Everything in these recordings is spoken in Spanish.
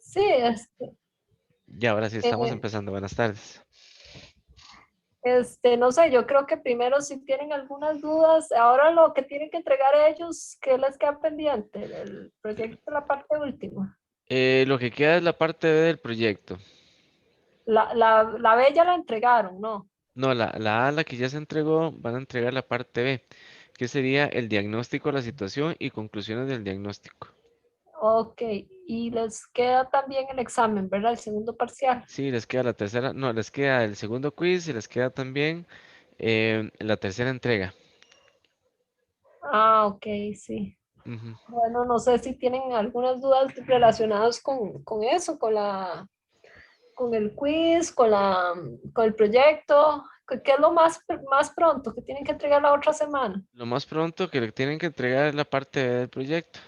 Sí, Ya, ahora sí estamos eh, empezando. Buenas tardes. no sé, yo creo que primero si tienen algunas dudas, ahora lo que tienen que entregar a ellos, ¿qué les queda pendiente? El proyecto, la parte última. Lo que queda es la parte B del proyecto. La B ya la entregaron, ¿no? No, la A, la que ya se entregó, van a entregar la parte B, que sería el diagnóstico de la situación y conclusiones del diagnóstico. Ok, y les queda también el examen, ¿verdad? El segundo parcial. Sí, les queda la tercera, no, les queda el segundo quiz y les queda también la tercera entrega. Ah, ok, sí. Ujú. Bueno, no sé si tienen algunas dudas relacionadas con eso, con el quiz, con el proyecto. ¿Qué es lo más pronto que tienen que entregar la otra semana? Lo más pronto que le tienen que entregar es la parte B del proyecto.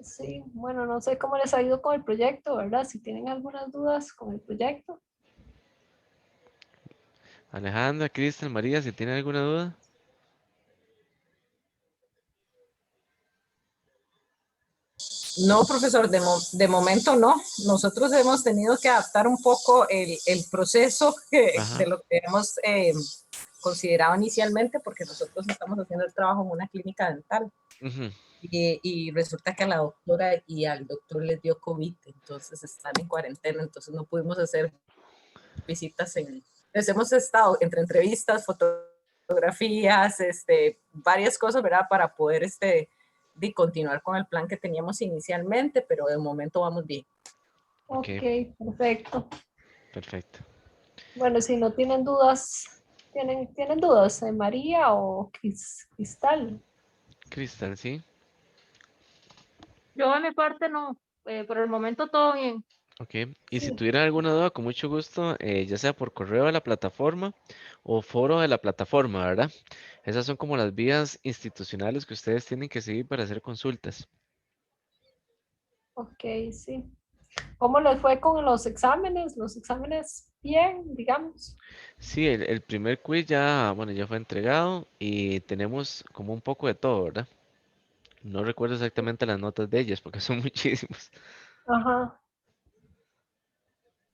Sí, bueno, no sé cómo les ha ido con el proyecto, ¿verdad? Si tienen algunas dudas con el proyecto. Alejandra, Cristian, María, si tienen alguna duda. No, profesor, de momento no. Nosotros hemos tenido que adaptar un poco el proceso Ajá. de lo que hemos considerado inicialmente, porque nosotros estamos haciendo el trabajo en una clínica dental. Ujú. Y resulta que a la doctora y al doctor les dio COVID, entonces están en cuarentena, entonces no pudimos hacer visitas Entonces hemos estado entre entrevistas, fotografías, varias cosas, ¿verdad? Para poder de continuar con el plan que teníamos inicialmente, pero de momento vamos bien. Ok, Ok, perfecto. perfecto. Bueno, si no tienen dudas, ¿tienen dudas, María o Cristal? Cristian, ¿sí? Yo de mi parte no, por el momento todo bien. Ok. Y si Sí, tuvieran alguna duda, con mucho gusto, ya sea por correo de la plataforma o foro de la plataforma, ¿verdad? Esas son como las vías institucionales que ustedes tienen que seguir para hacer consultas. ok, sí. ¿Cómo les fue con los exámenes? Los exámenes bien, digamos. Sí, el primer quiz ya, bueno, ya fue entregado y tenemos como un poco de todo, ¿verdad? No recuerdo exactamente las notas de ellas porque son muchísimas. Ajá,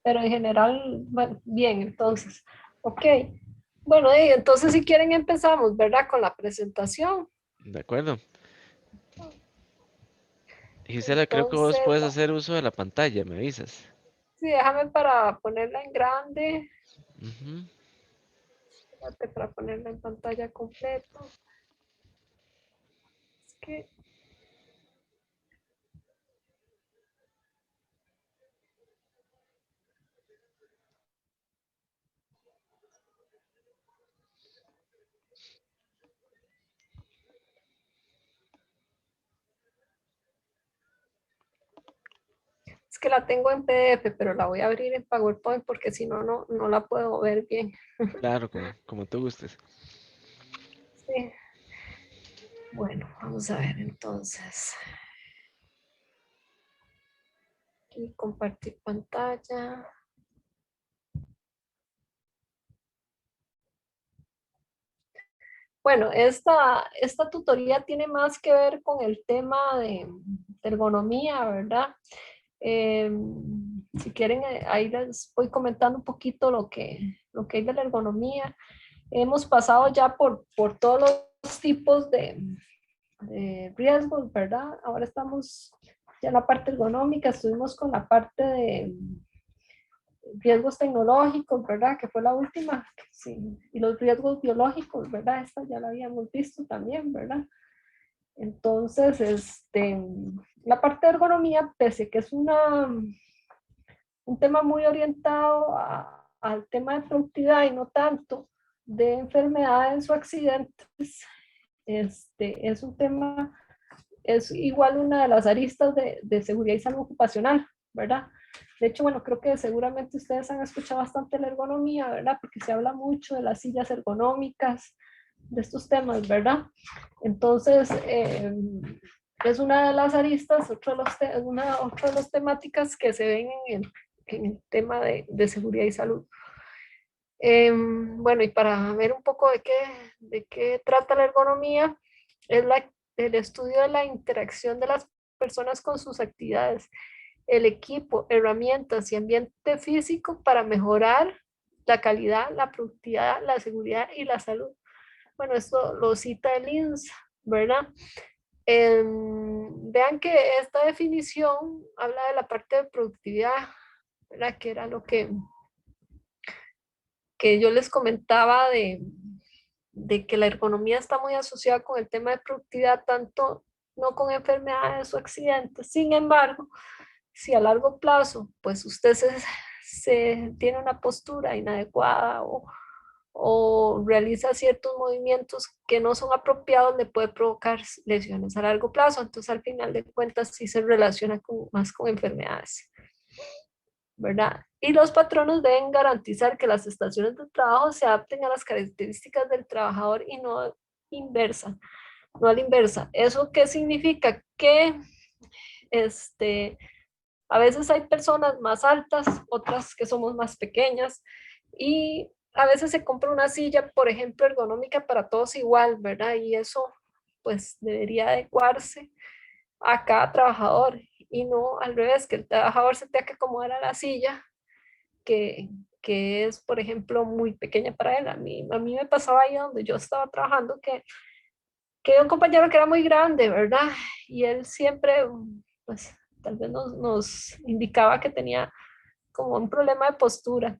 pero en general, bueno, bien, entonces. Ok. Bueno, y entonces si quieren empezamos, ¿verdad? Con la presentación. ¿De acuerdo? Gisela, creo que vos Entonces, puedes hacer uso de la pantalla, me avisas. sí, déjame para ponerla en grande, Ujú. espérate, para ponerla en pantalla completa. Es que, es que la tengo en PDF, pero la voy a abrir en PowerPoint porque si no, no la puedo ver bien. Claro, como tú gustes. Sí. Bueno, vamos a ver entonces. Aquí compartir pantalla. Bueno, esta tutoría tiene más que ver con el tema de ergonomía, ¿verdad? Eh, si quieren, ahí les voy comentando un poquito lo que hay de la ergonomía. Hemos pasado ya por todos los tipos de riesgos, ¿verdad? Ahora estamos ya en la parte ergonómica, estuvimos con la parte de riesgos tecnológicos, ¿verdad? Que fue la última, sí. Y los riesgos biológicos, ¿verdad? Esta ya la habíamos visto también, ¿verdad? Entonces, la parte de ergonomía, pese que es un tema muy orientado al tema de productividad y no tanto de enfermedades o accidentes, es un tema, es igual una de las aristas de seguridad y salud ocupacional, ¿verdad? De hecho, bueno, creo que seguramente ustedes han escuchado bastante la ergonomía, ¿verdad? Porque se habla mucho de las sillas ergonómicas, de estos temas, ¿verdad? Entonces, es una de las aristas, otra de las temáticas que se ven en el tema de seguridad y salud. Bueno, y para ver un poco de qué trata la ergonomía, es el estudio de la interacción de las personas con sus actividades. el equipo, herramientas y ambiente físico para mejorar la calidad, la productividad, la seguridad y la salud. Bueno, esto lo cita el INSS, ¿verdad? Vean que esta definición habla de la parte de productividad, ¿verdad? Que era lo que yo les comentaba de que la ergonomía está muy asociada con el tema de productividad, tanto no con enfermedades o accidentes. Sin embargo, si a largo plazo, pues usted se tiene una postura inadecuada o realiza ciertos movimientos que no son apropiados, le puede provocar lesiones a largo plazo. Entonces, al final de cuentas, sí se relaciona más con enfermedades, ¿verdad? Y los patronos deben garantizar que las estaciones de trabajo se adapten a las características del trabajador y no inversa, no a la inversa. ¿Eso qué significa? Que a veces hay personas más altas, otras que somos más pequeñas, y a veces se compra una silla, por ejemplo, ergonómica para todos igual, ¿verdad? Y eso pues debería adecuarse a cada trabajador y no al revés, que el trabajador se tenga que acomodar a la silla que, que es, por ejemplo, muy pequeña para él. A mí me pasaba ahí donde yo estaba trabajando que un compañero que era muy grande, ¿verdad? Y él siempre, pues, tal vez nos indicaba que tenía como un problema de postura.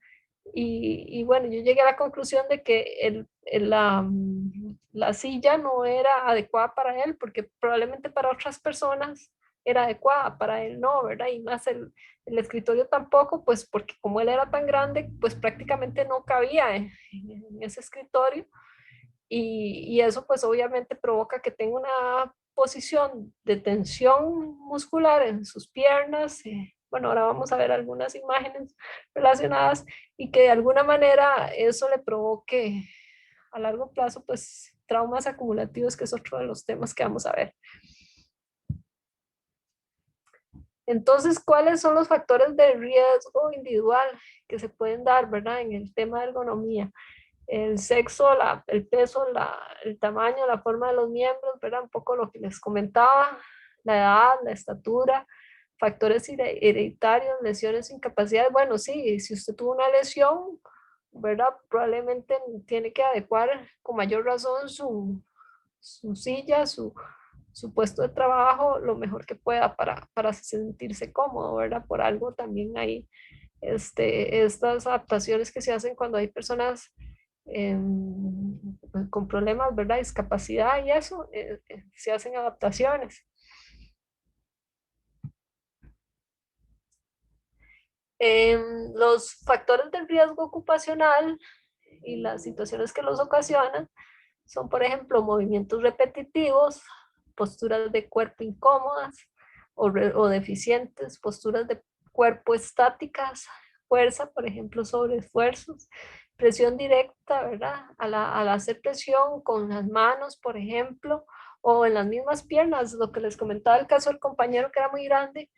Y bueno, yo llegué a la conclusión de que la silla no era adecuada para él, porque probablemente para otras personas era adecuada, para él no, ¿verdad? Y más el escritorio tampoco, pues porque como él era tan grande, pues prácticamente no cabía en ese escritorio. Y eso pues obviamente provoca que tenga una posición de tensión muscular en sus piernas. Bueno, ahora vamos a ver algunas imágenes relacionadas y que de alguna manera eso le provoque a largo plazo pues traumas acumulativos, que es otro de los temas que vamos a ver. Entonces, ¿cuáles son los factores de riesgo individual que se pueden dar, verdad, en el tema de ergonomía? El sexo, el peso, el tamaño, la forma de los miembros, ¿verdad? Un poco lo que les comentaba, la edad, la estatura, factores hereditarios, lesiones, incapacidades. Bueno, sí, si usted tuvo una lesión, ¿verdad? Probablemente tiene que adecuar con mayor razón su silla, su puesto de trabajo lo mejor que pueda para sentirse cómodo, ¿verdad? Por algo también hay estas adaptaciones que se hacen cuando hay personas con problemas, ¿verdad? Discapacidad y eso, se hacen adaptaciones. Los factores de riesgo ocupacional y las situaciones que los ocasionan son, por ejemplo, movimientos repetitivos, posturas de cuerpo incómodas o deficientes, posturas de cuerpo estáticas, fuerza, por ejemplo, sobre esfuerzos, presión directa, ¿verdad? Al hacer presión con las manos, por ejemplo, o en las mismas piernas, lo que les comentaba el caso del compañero que era muy grande,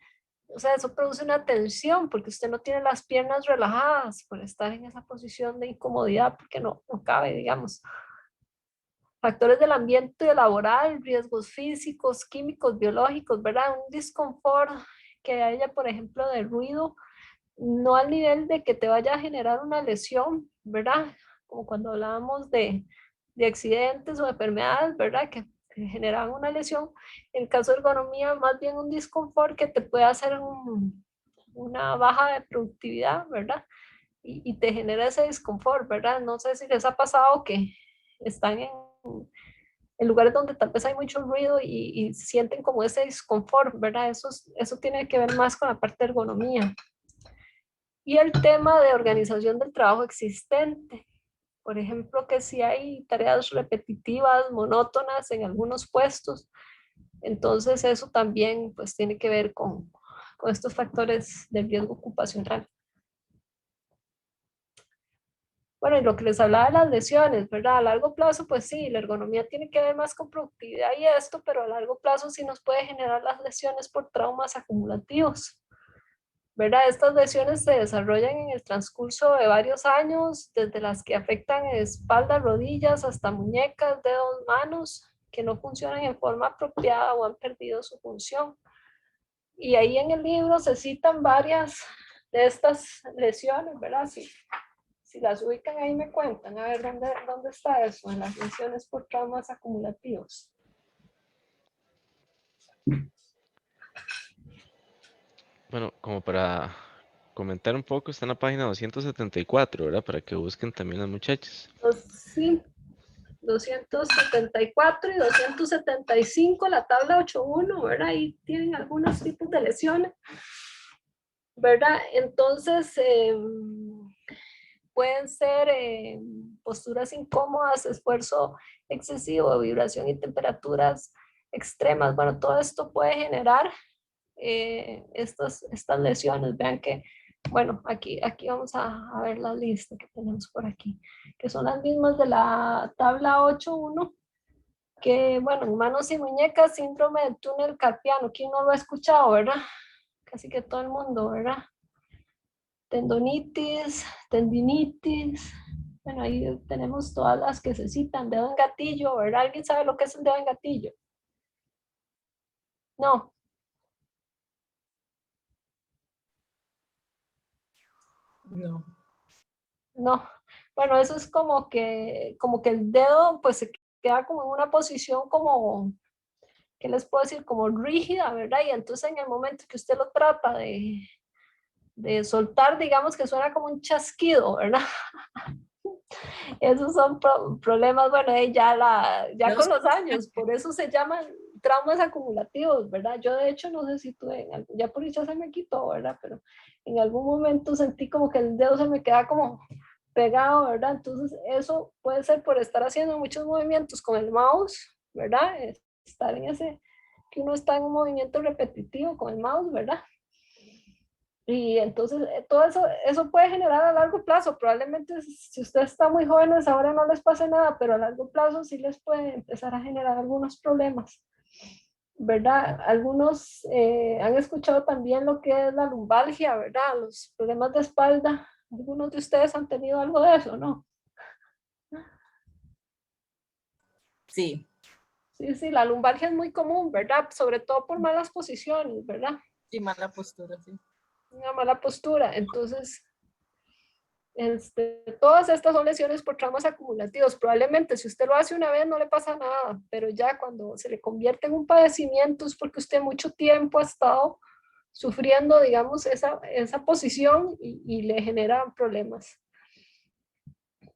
o sea, eso produce una tensión porque usted no tiene las piernas relajadas por estar en esa posición de incomodidad porque no cabe, digamos. Factores del ambiente laboral, riesgos físicos, químicos, biológicos, ¿verdad? Un disconfort que haya, por ejemplo, de ruido, no al nivel de que te vaya a generar una lesión, ¿verdad? Como cuando hablábamos de accidentes o enfermedades, ¿verdad? Que generan una lesión. En el caso de ergonomía, más bien un disconfort que te puede hacer una baja de productividad, ¿verdad? Y te genera ese disconfort, ¿verdad? No sé si les ha pasado que están en lugares donde tal vez hay mucho ruido y sienten como ese disconfort, ¿verdad? Eso tiene que ver más con la parte de ergonomía. Y el tema de organización del trabajo existente. Por ejemplo, que si hay tareas repetitivas, monótonas en algunos puestos, entonces eso también pues tiene que ver con estos factores de riesgo ocupacional. Bueno, y lo que les hablaba de las lesiones, ¿verdad? A largo plazo, pues sí, la ergonomía tiene que ver más con productividad y esto, pero a largo plazo sí nos puede generar las lesiones por traumas acumulativos, ¿verdad? Estas lesiones se desarrollan en el transcurso de varios años, desde las que afectan espalda, rodillas, hasta muñecas, dedos, manos, que no funcionan en forma apropiada o han perdido su función. Y ahí en el libro se citan varias de estas lesiones, ¿verdad? Si las ubican ahí me cuentan, a ver dónde está eso, en las lesiones por traumas acumulativos. Bueno, como para comentar un poco, está en la página 274, ¿verdad? Para que busquen también las muchachas. Sí, 274 y 275, la tabla 8.1, ¿verdad? Ahí tienen algunos tipos de lesiones, ¿verdad? Entonces, pueden ser posturas incómodas, esfuerzo excesivo, vibración y temperaturas extremas. Bueno, todo esto puede generar estas lesiones. Vean que, bueno, aquí vamos a ver la lista que tenemos por aquí, que son las mismas de la tabla 8.1, que, bueno, en manos y muñecas, síndrome del túnel carpiano. ¿Quién no lo ha escuchado, verdad? Casi que todo el mundo, ¿verdad? Tendonitis, tendinitis. Bueno, ahí tenemos todas las que se citan. Dedo en gatillo, ¿verdad? ¿Alguien sabe lo que es el dedo en gatillo? No. No. No. Bueno, eso es como que el dedo pues se queda como en una posición como, ¿qué les puedo decir? Como rígida, ¿verdad? Y entonces en el momento que usted lo trata de soltar, digamos que suena como un chasquido, ¿verdad? Esos son problemas, bueno, ya con los años, por eso se llaman traumas acumulativos, ¿verdad? Yo de hecho no sé si tuve, ya por dicha se me quitó, ¿verdad? Pero en algún momento sentí como que el dedo se me queda como pegado, ¿verdad? Entonces eso puede ser por estar haciendo muchos movimientos con el mouse, ¿verdad? Estar en ese, que uno está en un movimiento repetitivo con el mouse, ¿verdad? Y entonces todo eso puede generar a largo plazo. Probablemente si ustedes están muy jóvenes ahora no les pase nada, pero a largo plazo sí les puede empezar a generar algunos problemas, ¿verdad? Algunos han escuchado también lo que es la lumbalgia, ¿verdad? Los problemas de espalda. Algunos de ustedes han tenido algo de eso, ¿no? Sí. Sí, la lumbalgia es muy común, ¿verdad? Sobre todo por malas posiciones, ¿verdad? Sí, mala postura, sí. Una mala postura. Entonces, todas estas son lesiones por traumas acumulativos. Probablemente si usted lo hace una vez no le pasa nada, pero ya cuando se le convierte en un padecimiento es porque usted mucho tiempo ha estado sufriendo, digamos, esa posición y le genera problemas,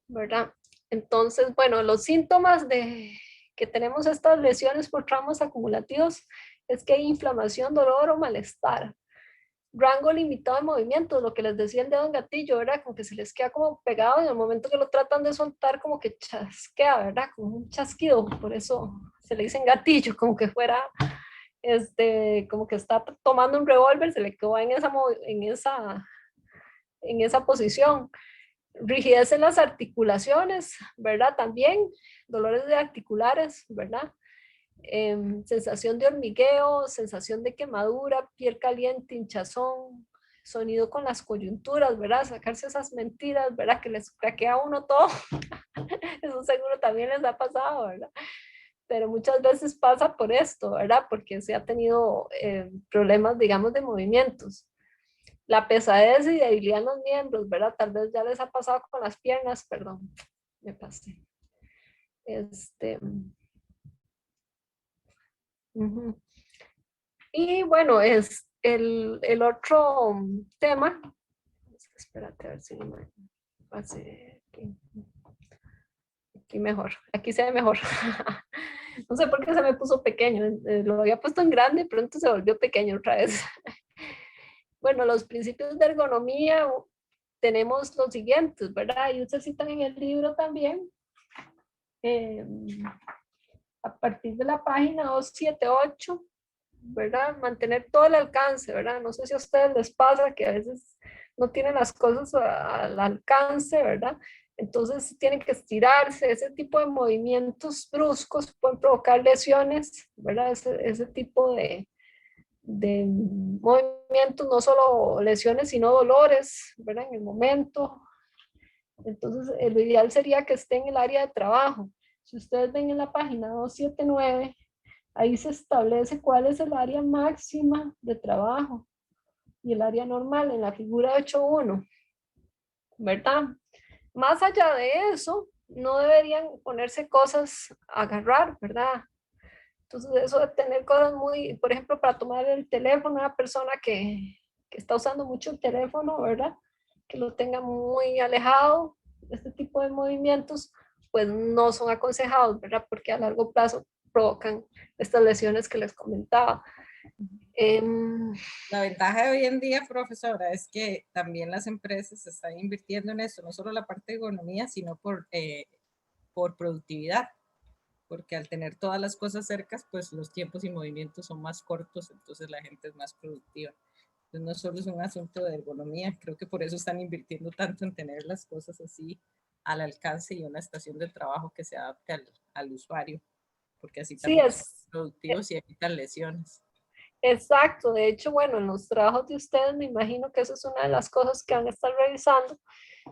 ¿verdad? Entonces, bueno, los síntomas de que tenemos estas lesiones por traumas acumulativos es que hay inflamación, dolor o malestar. Rango limitado de movimientos, lo que les decía el dedo en gatillo, ¿verdad? Como que se les queda como pegado y en el momento que lo tratan de soltar como que chasquea, ¿verdad? Como un chasquido, por eso se le dice gatillo, como que fuera, como que está tomando un revólver, se le quedó en esa posición. Rigidez en las articulaciones, ¿verdad? También dolores de articulares, ¿verdad? Sensación de hormigueo, sensación de quemadura, piel caliente, hinchazón, sonido con las coyunturas, ¿verdad? Sacarse esas mentiras, ¿verdad? Que les craquea a uno todo. Eso seguro también les ha pasado, ¿verdad? Pero muchas veces pasa por esto, ¿verdad? Porque se ha tenido problemas, digamos, de movimientos. La pesadez y debilidad en los miembros, ¿verdad? Tal vez ya les ha pasado con las piernas, perdón, me pasé. Y bueno, es el otro tema. Espérate a ver si no me pase aquí mejor. Aquí se ve mejor. No sé por qué se me puso pequeño. Lo había puesto en grande, pronto se volvió pequeño otra vez. Bueno, los principios de ergonomía tenemos los siguientes, ¿verdad? Y ustedes citan en el libro también. A partir de la página 278, ¿verdad? Mantener todo el alcance, ¿verdad? No sé si a ustedes les pasa que a veces no tienen las cosas al alcance, ¿verdad? Entonces tienen que estirarse, ese tipo de movimientos bruscos pueden provocar lesiones, ¿verdad? Ese tipo de movimientos, no solo lesiones, sino dolores, ¿verdad? En el momento. Entonces, lo ideal sería que esté en el área de trabajo. Si ustedes ven en la página 279, ahí se establece cuál es el área máxima de trabajo y el área normal en la figura 8.1, ¿verdad? Más allá de eso, no deberían ponerse cosas a agarrar, ¿verdad? Entonces, eso de tener cosas muy, por ejemplo, para tomar el teléfono, una persona que está usando mucho el teléfono, ¿verdad? Que lo tenga muy alejado, este tipo de movimientos, pues no son aconsejados, ¿verdad? Porque a largo plazo provocan estas lesiones que les comentaba. La ventaja de hoy en día, profesora, es que también las empresas están invirtiendo en eso, no solo la parte de ergonomía, sino por productividad, porque al tener todas las cosas cercas, pues los tiempos y movimientos son más cortos, entonces la gente es más productiva. Entonces no solo es un asunto de ergonomía, creo que por eso están invirtiendo tanto en tener las cosas así al alcance y una estación de trabajo que se adapte al usuario, porque así Sí, también son productivos y evitan lesiones. exacto. De hecho, bueno, en los trabajos de ustedes me imagino que eso es una de las cosas que van a estar revisando,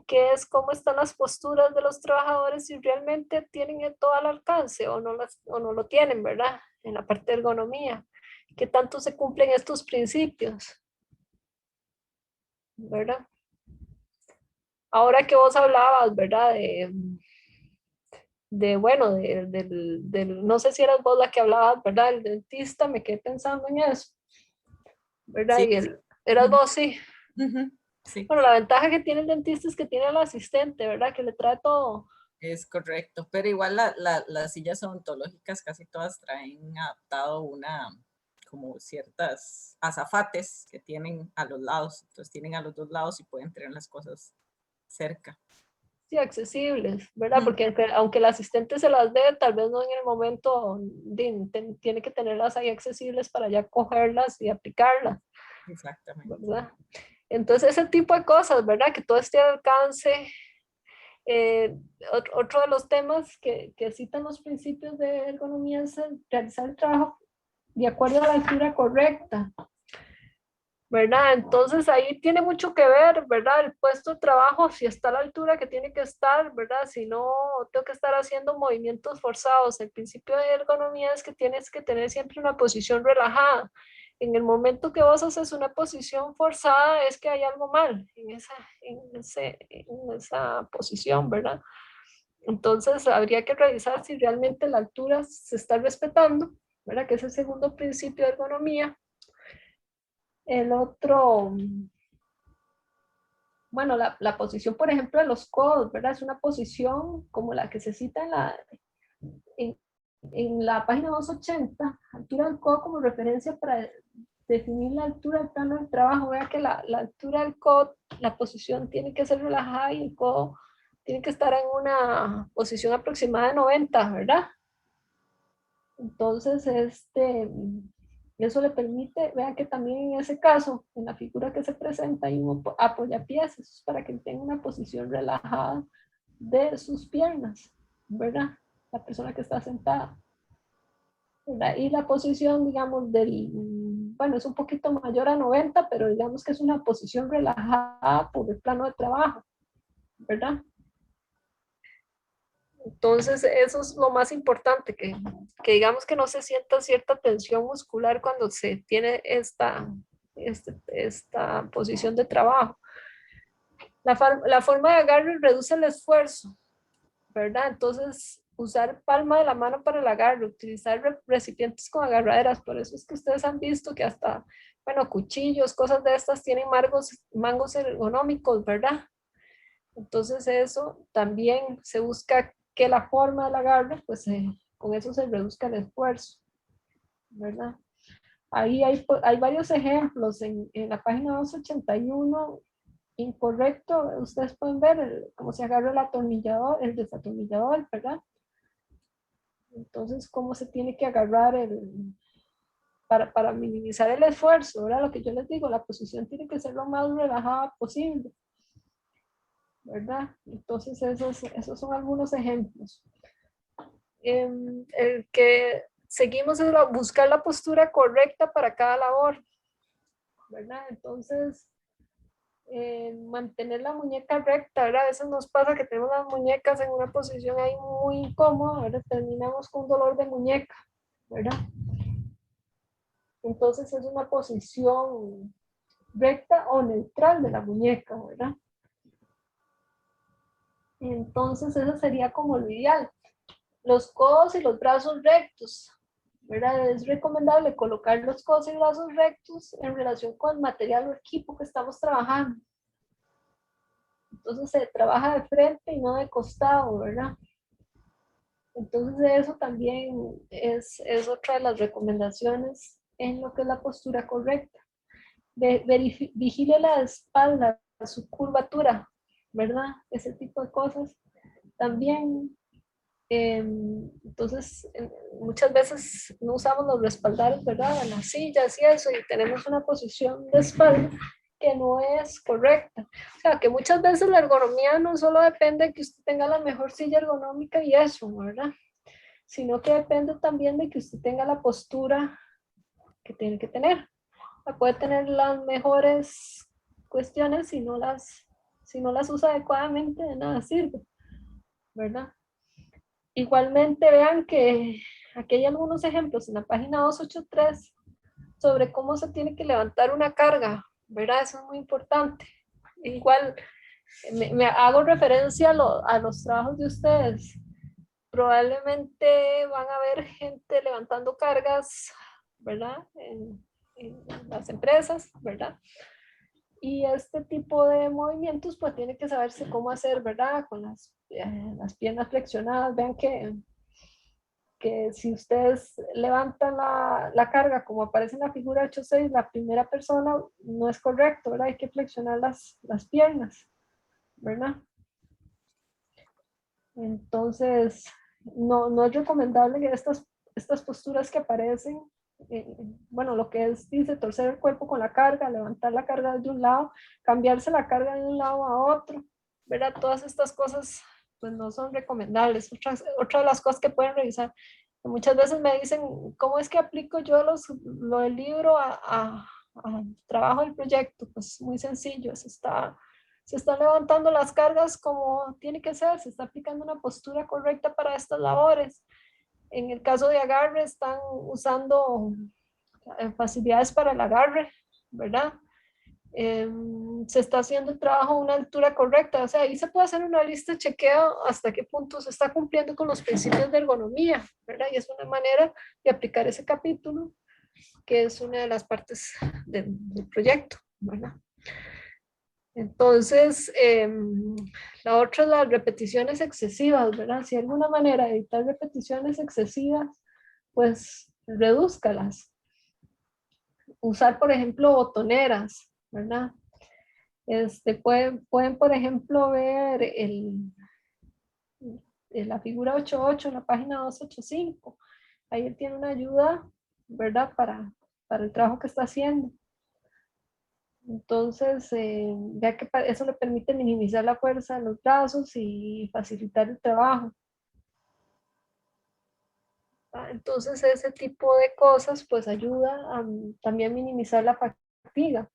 que es cómo están las posturas de los trabajadores, si realmente tienen todo al alcance o no lo tienen, ¿verdad? En la parte de ergonomía, qué tanto se cumplen estos principios, ¿verdad? Ahora que vos hablabas, ¿verdad? Bueno, no sé si eras vos la que hablabas, ¿verdad? El dentista, me quedé pensando en eso, ¿verdad? Sí. Eras vos, sí. Sí. Bueno, la ventaja que tiene el dentista es que tiene al asistente, ¿verdad? Que le trae todo. Es correcto, pero igual las sillas odontológicas casi todas traen adaptado como ciertas azafates que tienen a los lados, entonces tienen a los dos lados y pueden tener las cosas cerca. Sí, accesibles, ¿verdad? Porque aunque el asistente se las dé, tal vez no en el momento, tiene que tenerlas ahí accesibles para ya cogerlas y aplicarlas. Exactamente. ¿Verdad? Entonces, ese tipo de cosas, ¿verdad? Que todo esté al alcance. Otro de los temas que citan los principios de ergonomía es realizar el trabajo de acuerdo a la altura correcta, ¿verdad? Entonces ahí tiene mucho que ver, ¿verdad? El puesto de trabajo, si está a la altura que tiene que estar, ¿verdad? Si no, tengo que estar haciendo movimientos forzados. El principio de ergonomía es que tienes que tener siempre una posición relajada. En el momento que vos haces una posición forzada es que hay algo mal en esa posición, ¿verdad? Entonces habría que revisar si realmente la altura se está respetando, ¿verdad? Que es el segundo principio de ergonomía. El otro, bueno, la posición, por ejemplo, de los codos, ¿verdad? Es una posición como la que se cita en la página 280, altura del codo como referencia para definir la altura del plano del trabajo. Vea que la altura del codo, la posición tiene que ser relajada y el codo tiene que estar en una posición aproximada de 90, ¿verdad? Entonces, eso le permite, vean que también en ese caso, en la figura que se presenta, hay un apoyapiés, eso es para que tenga una posición relajada de sus piernas, ¿verdad? La persona que está sentada, ¿verdad? Y la posición, digamos, bueno, es un poquito mayor a 90, pero digamos que es una posición relajada por el plano de trabajo, ¿verdad? Entonces, eso es lo más importante, que digamos que no se sienta cierta tensión muscular cuando se tiene esta posición de trabajo. La forma de agarre reduce el esfuerzo, ¿verdad? Entonces, usar palma de la mano para el agarre, utilizar recipientes con agarraderas, por eso es que ustedes han visto que hasta, bueno, cuchillos, cosas de estas tienen mangos ergonómicos, ¿verdad? Entonces eso también se busca que la forma del agarre, pues con eso se reduzca el esfuerzo, ¿verdad? Ahí hay varios ejemplos en la página 281, incorrecto, ustedes pueden ver cómo se agarra el atornillador, el desatornillador, ¿verdad? Entonces, cómo se tiene que agarrar para minimizar el esfuerzo, ¿verdad? Lo que yo les digo, la posición tiene que ser lo más relajada posible, ¿verdad? Entonces, esos son algunos ejemplos. El que seguimos es buscar la postura correcta para cada labor, ¿verdad? Entonces, mantener la muñeca recta, ¿verdad? A veces nos pasa que tenemos las muñecas en una posición ahí muy incómoda, ¿verdad? Terminamos con dolor de muñeca, ¿verdad? Entonces es una posición recta o neutral de la muñeca, ¿verdad? Entonces eso sería como lo ideal. Los codos y los brazos rectos, ¿verdad? Es recomendable colocar los codos y brazos rectos en relación con el material o equipo que estamos trabajando. Entonces se trabaja de frente y no de costado, ¿verdad? Entonces eso también es otra de las recomendaciones en lo que es la postura correcta. Vigile la espalda, su curvatura, ¿verdad? Ese tipo de cosas. También, entonces, muchas veces no usamos los respaldares, ¿verdad? En las sillas y eso, y tenemos una posición de espalda que no es correcta. O sea, que muchas veces la ergonomía no solo depende de que usted tenga la mejor silla ergonómica y eso, ¿verdad? Sino que depende también de que usted tenga la postura que tiene que tener. Puede tener las mejores cuestiones si no las usa adecuadamente, de nada sirve, ¿verdad? Igualmente vean que aquí hay algunos ejemplos en la página 283 sobre cómo se tiene que levantar una carga, ¿verdad? Eso es muy importante. Igual me hago referencia a los trabajos de ustedes. Probablemente van a ver gente levantando cargas, ¿verdad? En las empresas, ¿verdad? Y este tipo de movimientos pues tiene que saberse cómo hacer, ¿verdad? Con las piernas flexionadas. Vean que si ustedes levantan la carga como aparece en la figura 8.6, la primera persona, no es correcto, ¿verdad? Hay que flexionar las piernas, ¿verdad? Entonces, no es recomendable que estas posturas que aparecen, bueno, lo que dice torcer el cuerpo con la carga, levantar la carga de un lado, cambiarse la carga de un lado a otro, ¿verdad? Todas estas cosas pues no son recomendables. Otra de las cosas que pueden revisar, muchas veces me dicen, ¿cómo es que aplico yo lo del libro al trabajo del proyecto? Pues muy sencillo, se están levantando las cargas como tiene que ser, se está aplicando una postura correcta para estas labores. En el caso de agarre, están usando facilidades para el agarre, ¿verdad? Se está haciendo el trabajo a una altura correcta, o sea, ahí se puede hacer una lista de chequeo hasta qué punto se está cumpliendo con los principios de ergonomía, ¿verdad? Y es una manera de aplicar ese capítulo, que es una de las partes del proyecto, ¿verdad? Entonces, la otra es las repeticiones excesivas, ¿verdad? Si hay alguna manera de evitar repeticiones excesivas, pues redúzcalas. Usar, por ejemplo, botoneras, ¿verdad? Pueden, por ejemplo, ver la figura 8.8 en la página 285. Ahí él tiene una ayuda, ¿verdad? Para el trabajo que está haciendo. Entonces, ya que eso le permite minimizar la fuerza de los brazos y facilitar el trabajo. Entonces, ese tipo de cosas pues ayuda a también minimizar la fatiga.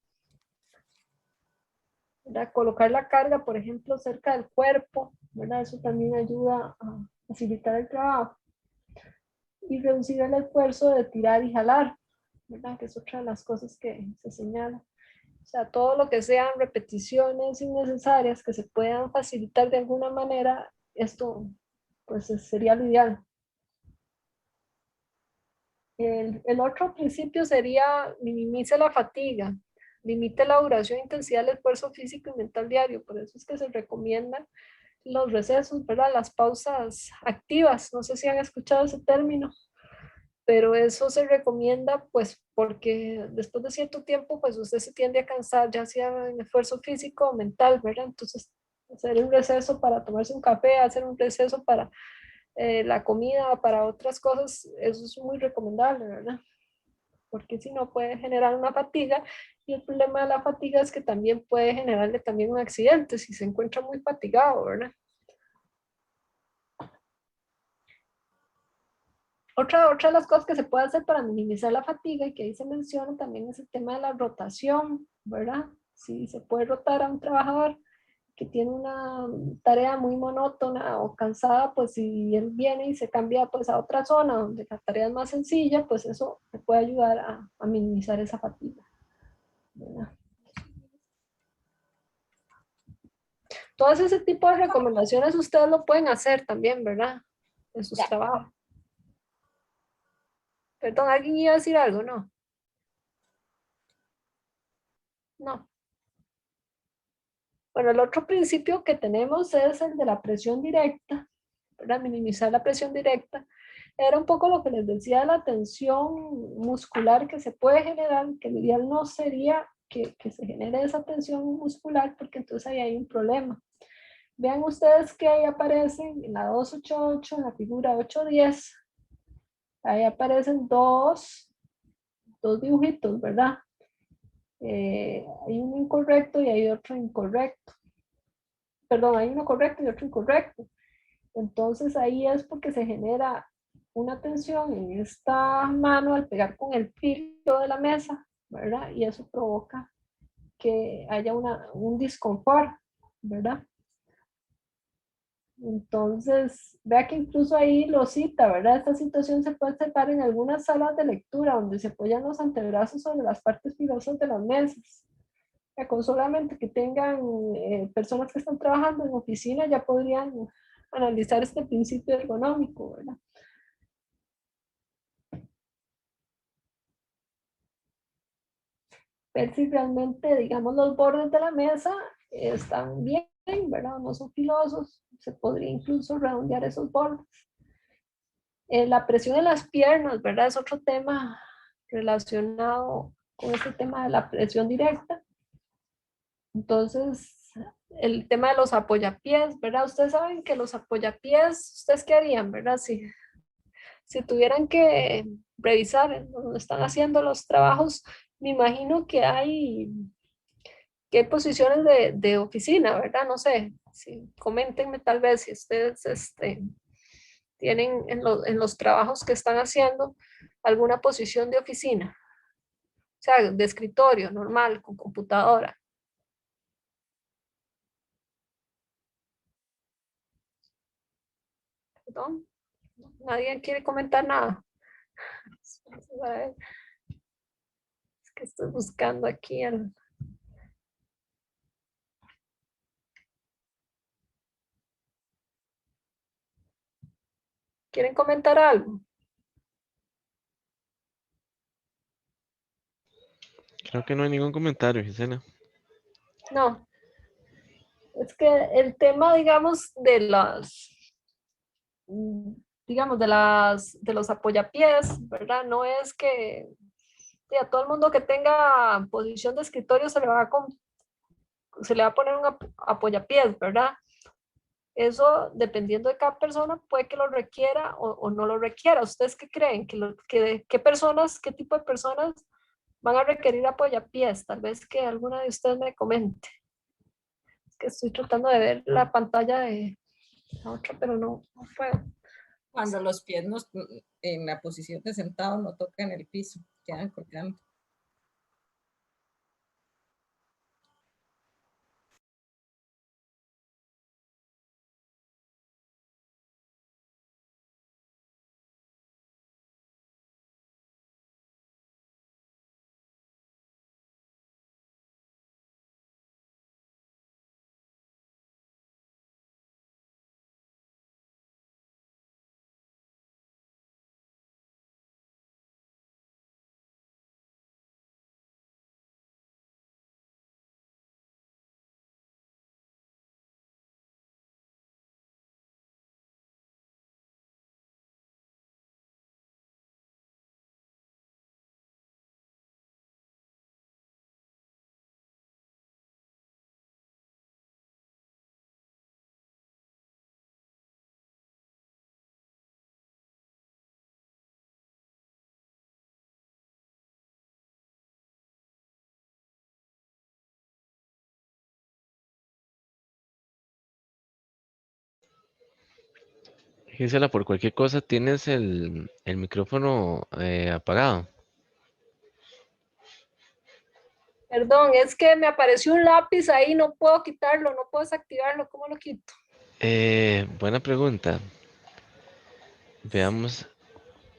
¿Verdad? Colocar la carga, por ejemplo, cerca del cuerpo, ¿verdad? Eso también ayuda a facilitar el trabajo. Y reducir el esfuerzo de tirar y jalar, ¿verdad? Que es otra de las cosas que se señala. O sea, todo lo que sean repeticiones innecesarias que se puedan facilitar de alguna manera, esto pues sería lo ideal. El otro principio sería minimice la fatiga, limite la duración e intensidad del esfuerzo físico y mental diario. Por eso es que se recomiendan los recesos, ¿verdad? Las pausas activas. No sé si han escuchado ese término, pero eso se recomienda pues porque después de cierto tiempo pues usted se tiende a cansar, ya sea en esfuerzo físico o mental, ¿verdad? Entonces hacer un receso para tomarse un café, hacer un receso para la comida, para otras cosas, eso es muy recomendable, ¿verdad? Porque si no puede generar una fatiga, y el problema de la fatiga es que también puede generarle también un accidente si se encuentra muy fatigado, ¿verdad? Otra de las cosas que se puede hacer para minimizar la fatiga y que ahí se menciona también es el tema de la rotación, ¿verdad? Si se puede rotar a un trabajador que tiene una tarea muy monótona o cansada, pues si él viene y se cambia pues a otra zona donde la tarea es más sencilla, pues eso le puede ayudar a minimizar esa fatiga, ¿verdad? Todas ese tipo de recomendaciones ustedes lo pueden hacer también, ¿verdad? En sus trabajos. Perdón, ¿alguien iba a decir algo? No. No. Bueno, el otro principio que tenemos es el de la presión directa, ¿verdad? Minimizar la presión directa. Era un poco lo que les decía de la tensión muscular que se puede generar, que lo ideal no sería que se genere esa tensión muscular, porque entonces ahí hay un problema. Vean ustedes que ahí aparecen en la 288, en la figura 810, ahí aparecen dos dibujitos, ¿verdad? Hay uno incorrecto y hay otro incorrecto. Perdón, hay uno correcto y otro incorrecto. Entonces ahí es porque se genera una tensión en esta mano al pegar con el filo de la mesa, ¿verdad? Y eso provoca que haya un disconfort, ¿verdad? Entonces, vea que incluso ahí lo cita, ¿verdad? Esta situación se puede observar en algunas salas de lectura donde se apoyan los antebrazos sobre las partes filosas de las mesas. Con solamente que tengan personas que están trabajando en oficina ya podrían analizar este principio ergonómico, ¿verdad? Ver si realmente, digamos, los bordes de la mesa están bien, ¿verdad? No son filosos, se podría incluso redondear esos bordes. La presión en las piernas, ¿verdad? Es otro tema relacionado con este tema de la presión directa. Entonces, el tema de los apoyapiés, ¿verdad? Ustedes saben que los apoyapiés, ¿ustedes qué harían, verdad? Si tuvieran que revisar donde están haciendo los trabajos, me imagino que hay posiciones de oficina, ¿verdad? No sé, coméntenme tal vez si ustedes tienen en los trabajos que están haciendo alguna posición de oficina, o sea, de escritorio normal, con computadora. ¿Perdón? ¿Nadie quiere comentar nada? Es que estoy buscando aquí el... ¿Quieren comentar algo? Creo que no hay ningún comentario, Gisela. No. Es que el tema, digamos, digamos, de los apoyapiés, ¿verdad? No es que a todo el mundo que tenga posición de escritorio se le va a poner un apoyapiés, ¿verdad? Eso, dependiendo de cada persona, puede que lo requiera o no lo requiera. ¿Ustedes qué creen? ¿Qué personas, qué tipo de personas van a requerir apoyapiés? Tal vez que alguna de ustedes me comente. Es que estoy tratando de ver la pantalla de la otra, pero no puedo. Cuando los pies en la posición de sentado no tocan el piso, quedan colgando. Gisela, por cualquier cosa tienes el micrófono apagado. Perdón, es que me apareció un lápiz ahí, no puedo quitarlo, no puedo desactivarlo, ¿cómo lo quito? Buena pregunta. Veamos,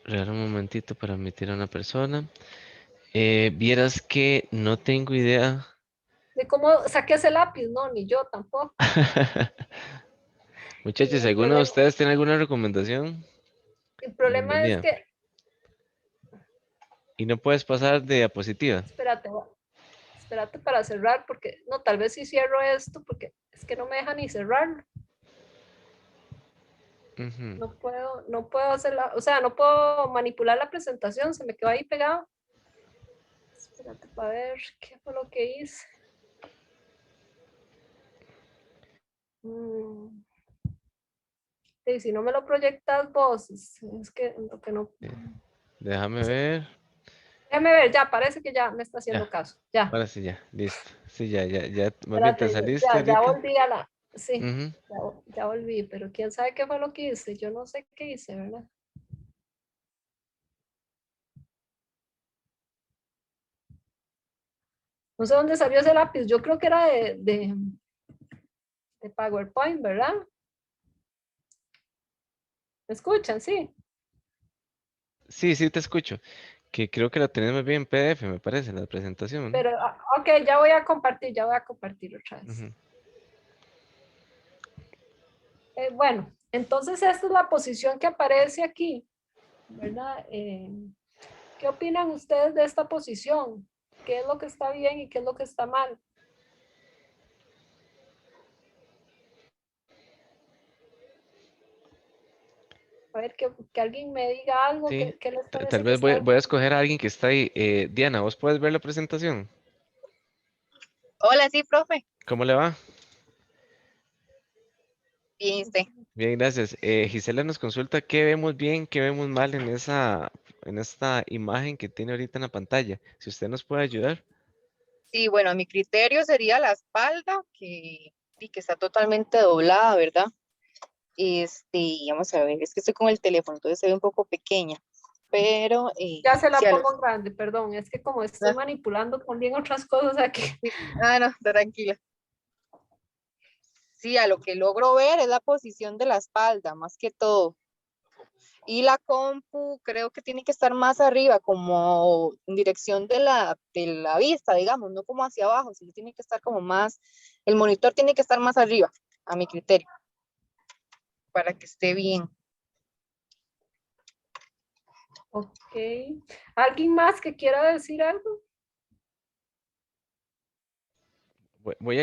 regala un momentito para admitir a una persona. Vieras que no tengo idea. De cómo saqué ese lápiz, no, ni yo tampoco. Muchachos, Y si alguno de ustedes tiene alguna recomendación, el problema es bienvenida. que, Y no puedes pasar de diapositiva. espérate, espérate para cerrar, porque, no, tal vez si cierro esto, porque es que no me deja ni cerrarlo. Ujú. No puedo hacerla, o sea, no puedo manipular la presentación, se me quedó ahí pegado. Espérate para ver qué fue lo que hice. Y si no me lo proyectas vos, es que lo que no. Déjame ver. Déjame ver, ya, parece que ya me está haciendo Ya, caso. Ya, ahora sí, ya, listo. Sí, ya, más bien te espérate, saliste ya ahorita. volví a la. Sí, Ujú. ya volví, pero quién sabe qué fue lo que hice. Yo no sé qué hice, ¿verdad? No sé dónde salió ese lápiz. Yo creo que era de PowerPoint, ¿verdad? ¿Me escuchan? Sí. Sí, sí, te escucho. Que creo que la tenemos bien en PDF, me parece, en la presentación, ¿no? Pero, ok, ya voy a compartir otra vez. Ujú. Bueno, entonces esta es la posición que aparece aquí, ¿verdad? ¿Qué opinan ustedes de esta posición? ¿Qué es lo que está bien y qué es lo que está mal? A ver, que alguien me diga algo, Sí, ¿qué les tal parece que vez está voy a bien? escoger a alguien que está ahí. Diana, ¿vos puedes ver la presentación? Hola, sí, profe. ¿Cómo le va? Bien, usted. Bien, gracias. Gisela nos consulta qué vemos bien, qué vemos mal en esta imagen que tiene ahorita en la pantalla. Si usted nos puede ayudar. Sí, bueno, a mi criterio sería la espalda, que está totalmente doblada, ¿verdad? Vamos a ver, es que estoy con el teléfono, entonces se ve un poco pequeña, pero Ya se sí, la pongo grande, perdón, es que como estoy manipulando también otras cosas aquí. no, tranquila. Sí, a lo que logro ver es la posición de la espalda, más que todo. Y la compu creo que tiene que estar más arriba, como en dirección de la vista, digamos, no como hacia abajo, sino tiene que estar como más, el monitor tiene que estar más arriba, a mi criterio, para que esté bien. Ok. ¿Alguien más que quiera decir algo? Voy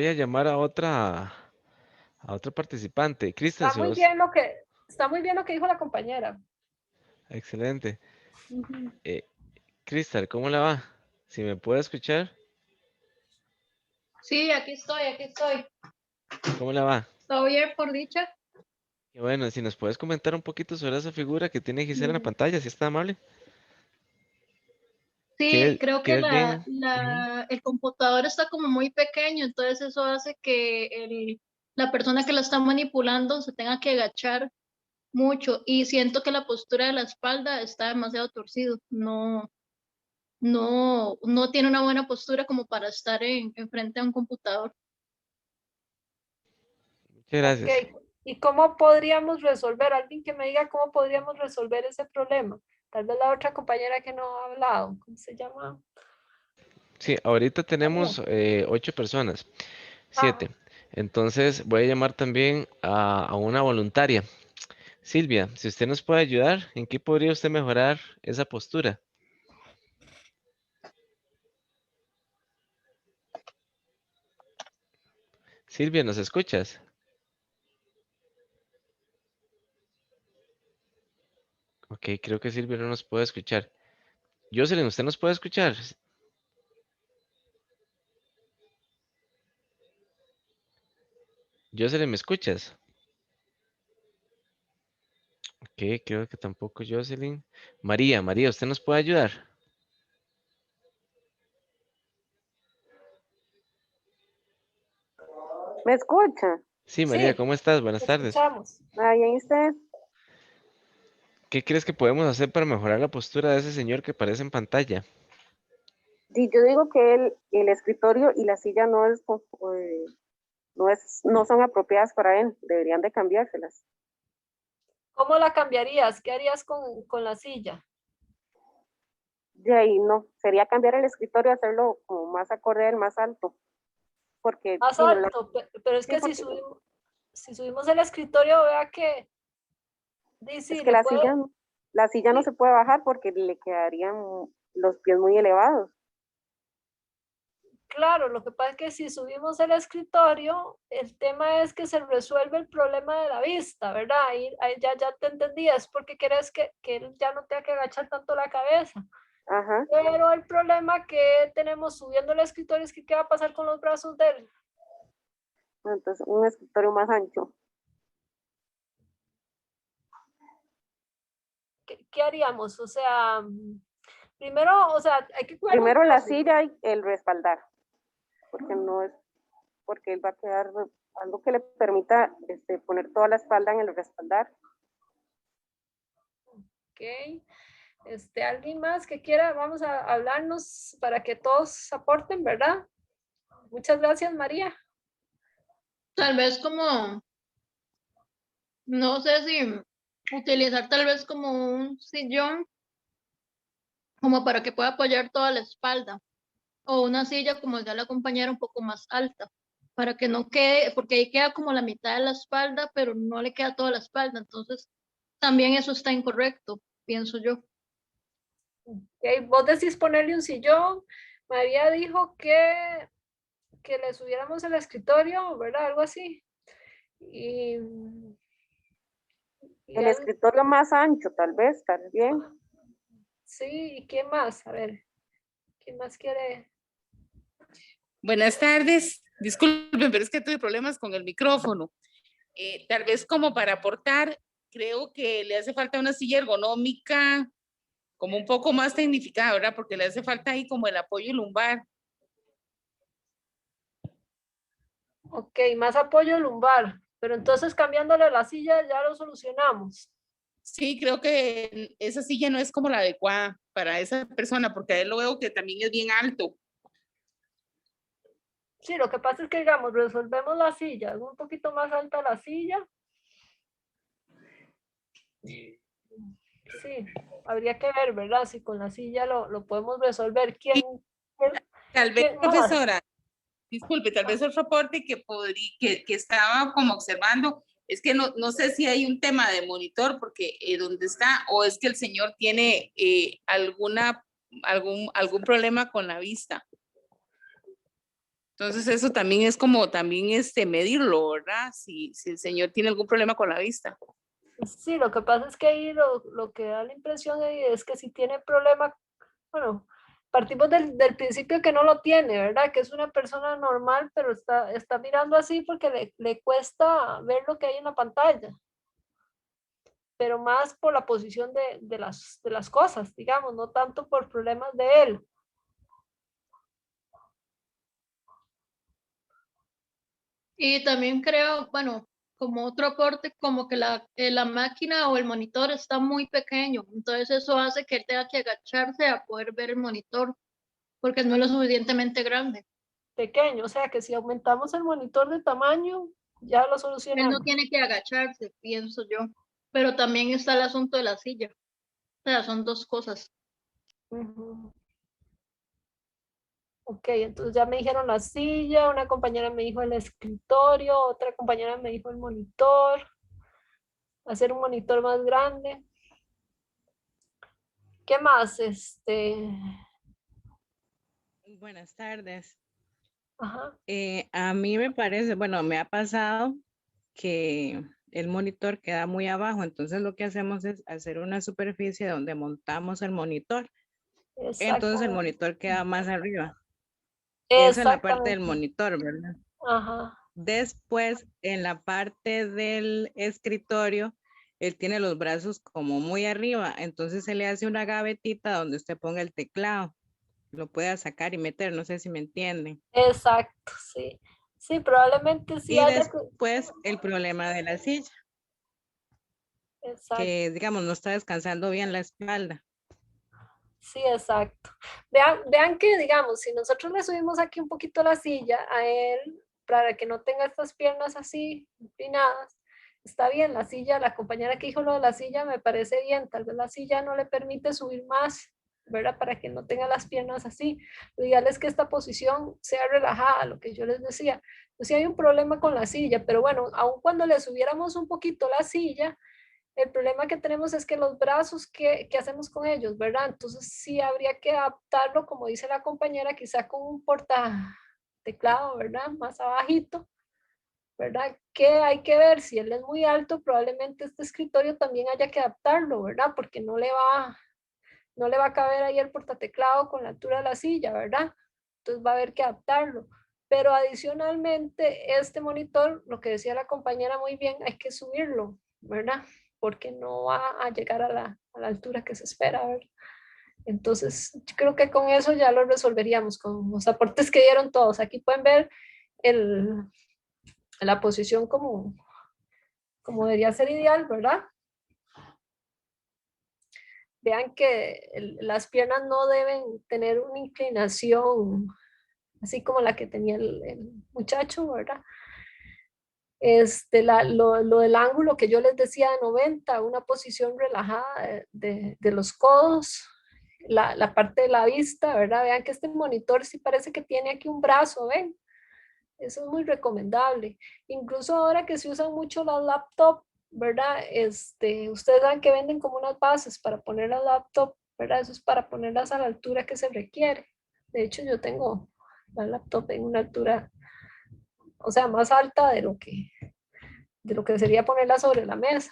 a llamar a otra participante. Cristian, si vos. Está muy bien lo que dijo la compañera. Excelente. Ujú. Cristal, ¿cómo le va? Si me puede escuchar, Sí, aquí estoy. ¿cómo le va? ¿Todo bien por dicha? Y bueno, si nos puedes comentar un poquito sobre esa figura que tiene Gisela en la pantalla, si está amable. Sí, creo ¿Qué que es bien? Ujú. el computador está como muy pequeño, entonces eso hace que la persona que lo está manipulando se tenga que agachar mucho y siento que la postura de la espalda está demasiado torcido. No tiene una buena postura como para estar en frente a un computador. Muchas Ok. gracias. ¿Y cómo podríamos resolver? Alguien que me diga cómo podríamos resolver ese problema. Tal vez la otra compañera que no ha hablado. ¿Cómo se llama? Sí, ahorita María. tenemos 8 personas, Ah, 7. Entonces voy a llamar también a una voluntaria. Silvia, si usted nos puede ayudar, ¿en qué podría usted mejorar esa postura? Silvia, ¿nos escuchas? Ok, creo que Silvia no nos puede escuchar. Jocelyn, ¿usted nos puede escuchar? Jocelyn, ¿me escuchas? Ok, creo que tampoco Jocelyn. María, ¿usted nos puede ayudar? ¿Me escucha? Sí, María, sí, ¿cómo estás? Buenas te tardes. escuchamos. Ahí en usted. ¿Qué crees que podemos hacer para mejorar la postura de ese señor que aparece en pantalla? Y yo digo que el escritorio y la silla no son apropiadas para él, deberían de cambiárselas. ¿Cómo la cambiarías? ¿Qué harías con la silla? De ahí no, sería cambiar el escritorio, hacerlo como más acorde a él, más alto. Porque Más sí, alto, pero es sí, que porque si subimos el escritorio, vea que es sí, que le puede, la silla no sí, se puede bajar porque le quedarían los pies muy elevados. claro, lo que pasa es que si subimos el escritorio, el tema es que se resuelve el problema de la vista, ¿verdad? Ahí ya te entendí, es porque querés que él ya no tenga que agachar tanto la cabeza. Ajá, Pero el problema que tenemos subiendo el escritorio es que ¿qué va a pasar con los brazos de él? entonces un escritorio más ancho. ¿Qué haríamos? O sea, primero, o sea, hay que cuidar los Primero la brazos, ¿no? silla y el respaldar, porque no es, porque él va a quedar algo que le permita poner toda la espalda en el respaldar. Ok. ¿Alguien más que quiera? Vamos a hablarnos para que todos aporten, ¿verdad? Muchas gracias, María. Tal vez como, no sé si utilizar tal vez como un sillón, como para que pueda apoyar toda la espalda, o una silla como ya la compañera un poco más alta, para que no quede, porque ahí queda como la mitad de la espalda, pero no le queda toda la espalda, entonces también eso está incorrecto, pienso yo. Okay. Vos decís ponerle un sillón. María dijo que le subiéramos el escritorio, ¿verdad? Algo así. Y, y El algo, escritorio más ancho, tal vez, bien. sí, ¿y qué más? A ver, ¿quién más quiere? Buenas tardes. Disculpen, pero es que tuve problemas con el micrófono. Tal vez como para aportar, creo que le hace falta una silla ergonómica, como un poco más tecnificada, ¿verdad? Porque le hace falta ahí como el apoyo lumbar. Ok, más apoyo lumbar. Pero entonces cambiándole la silla ya lo solucionamos. Sí, creo que esa silla no es como la adecuada para esa persona, porque a él lo veo que también es bien alto. Sí, lo que pasa es que, digamos, resolvemos la silla, es un poquito más alta la silla. Sí, habría que ver, ¿verdad? Si con la silla lo podemos resolver. Sí, tal vez, ¿Quién más? profesora, disculpe, tal vez otro aporte que estaba como observando es que no sé si hay un tema de monitor, porque donde está, o es que el señor tiene algún problema con la vista. Entonces eso también es como también medirlo, ¿verdad? Si el señor tiene algún problema con la vista. Sí, lo que pasa es que ahí lo que da la impresión ahí es que si tiene problema, bueno, partimos del principio que no lo tiene, ¿verdad? Que es una persona normal, pero está mirando así porque le cuesta ver lo que hay en la pantalla, pero más por la posición de las cosas, digamos, no tanto por problemas de él. Y también creo, bueno, como otro aporte, como que la máquina o el monitor está muy pequeño, entonces eso hace que él tenga que agacharse a poder ver el monitor, porque no es lo suficientemente grande. Pequeño, o sea que si aumentamos el monitor de tamaño, ya lo Él no solucionamos. tiene que agacharse, pienso yo, pero también está el asunto de la silla, o sea, son dos cosas. Ujú. Ok, entonces ya me dijeron la silla, una compañera me dijo el escritorio, otra compañera me dijo el monitor, hacer un monitor más grande. ¿Qué más? Buenas tardes. Ajá, A mí me parece, bueno, me ha pasado que el monitor queda muy abajo, entonces lo que hacemos es hacer una superficie donde montamos el monitor, entonces el exactamente. monitor queda más arriba. Eso en la parte del Exactamente. monitor, ¿verdad? Ajá. Después, en la parte del escritorio, él tiene los brazos como muy arriba, entonces se le hace una gavetita donde usted ponga el teclado, lo pueda sacar y meter, no sé si me entienden. Exacto, sí. Sí, probablemente sí Y haya que. después el problema de la silla, Exacto. que digamos no está descansando bien la espalda. Sí, exacto. Vean que, digamos, si nosotros le subimos aquí un poquito la silla a él para que no tenga estas piernas así inclinadas, está bien, la silla, la compañera que dijo lo de la silla me parece bien, tal vez la silla no le permite subir más, ¿verdad? Para que no tenga las piernas así. Lo ideal es que esta posición sea relajada, lo que yo les decía. Pues sí hay un problema con la silla, pero bueno, aun cuando le subiéramos un poquito la silla, el problema que tenemos es que los brazos, ¿qué hacemos con ellos, verdad? Entonces sí habría que adaptarlo, como dice la compañera, quizá con un portateclado, ¿verdad? Más abajito, ¿verdad? Que hay que ver, si él es muy alto, probablemente este escritorio también haya que adaptarlo, ¿verdad? Porque no le va a caber ahí el portateclado con la altura de la silla, ¿verdad? Entonces va a haber que adaptarlo. Pero adicionalmente, este monitor, lo que decía la compañera muy bien, hay que subirlo, ¿verdad? Porque no va a llegar a la altura que se espera, ¿verdad? Entonces, yo creo que con eso ya lo resolveríamos, con los aportes que dieron todos. Aquí pueden ver la posición como debería ser ideal, ¿verdad? Vean que las piernas no deben tener una inclinación así como la que tenía el muchacho, ¿verdad? Lo del ángulo que yo les decía de 90, una posición relajada de los codos, la parte de la vista, ¿verdad? Vean que este monitor sí parece que tiene aquí un brazo, ¿ven? Eso es muy recomendable. Incluso ahora que se usan mucho las laptops, ¿verdad? Ustedes saben que venden como unas bases para poner la laptop, ¿verdad? Eso es para ponerlas a la altura que se requiere. De hecho, yo tengo la laptop en una altura, o sea, más alta de lo que sería ponerla sobre la mesa.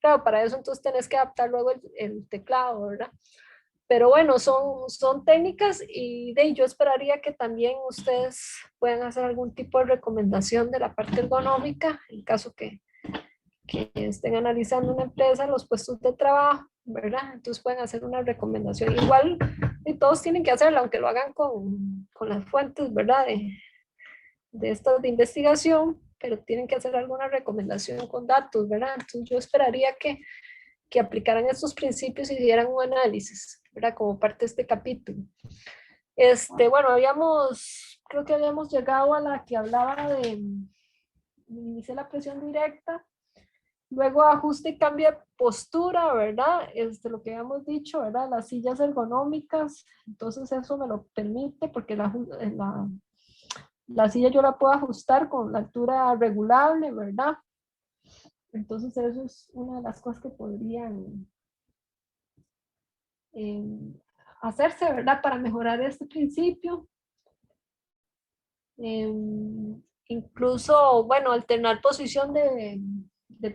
Claro, para eso entonces tenés que adaptar luego el teclado, ¿verdad? Pero bueno, son técnicas y yo esperaría que también ustedes puedan hacer algún tipo de recomendación de la parte ergonómica, en caso que estén analizando una empresa, los puestos de trabajo, ¿verdad? Entonces pueden hacer una recomendación. Igual y todos tienen que hacerlo, aunque lo hagan con las fuentes, ¿verdad? De estas de investigación, pero tienen que hacer alguna recomendación con datos, ¿verdad? Entonces yo esperaría que aplicaran estos principios y hicieran un análisis, ¿verdad? Como parte de este capítulo. Bueno, creo que habíamos llegado a la que hablaba de minimizar la presión directa, luego ajuste y cambio de postura, ¿verdad? Lo que habíamos dicho, ¿verdad? Las sillas ergonómicas, entonces eso me lo permite porque la silla yo la puedo ajustar con la altura regulable, ¿verdad? Entonces eso es una de las cosas que podrían hacerse, ¿verdad? Para mejorar este principio. Incluso, bueno, alternar posición de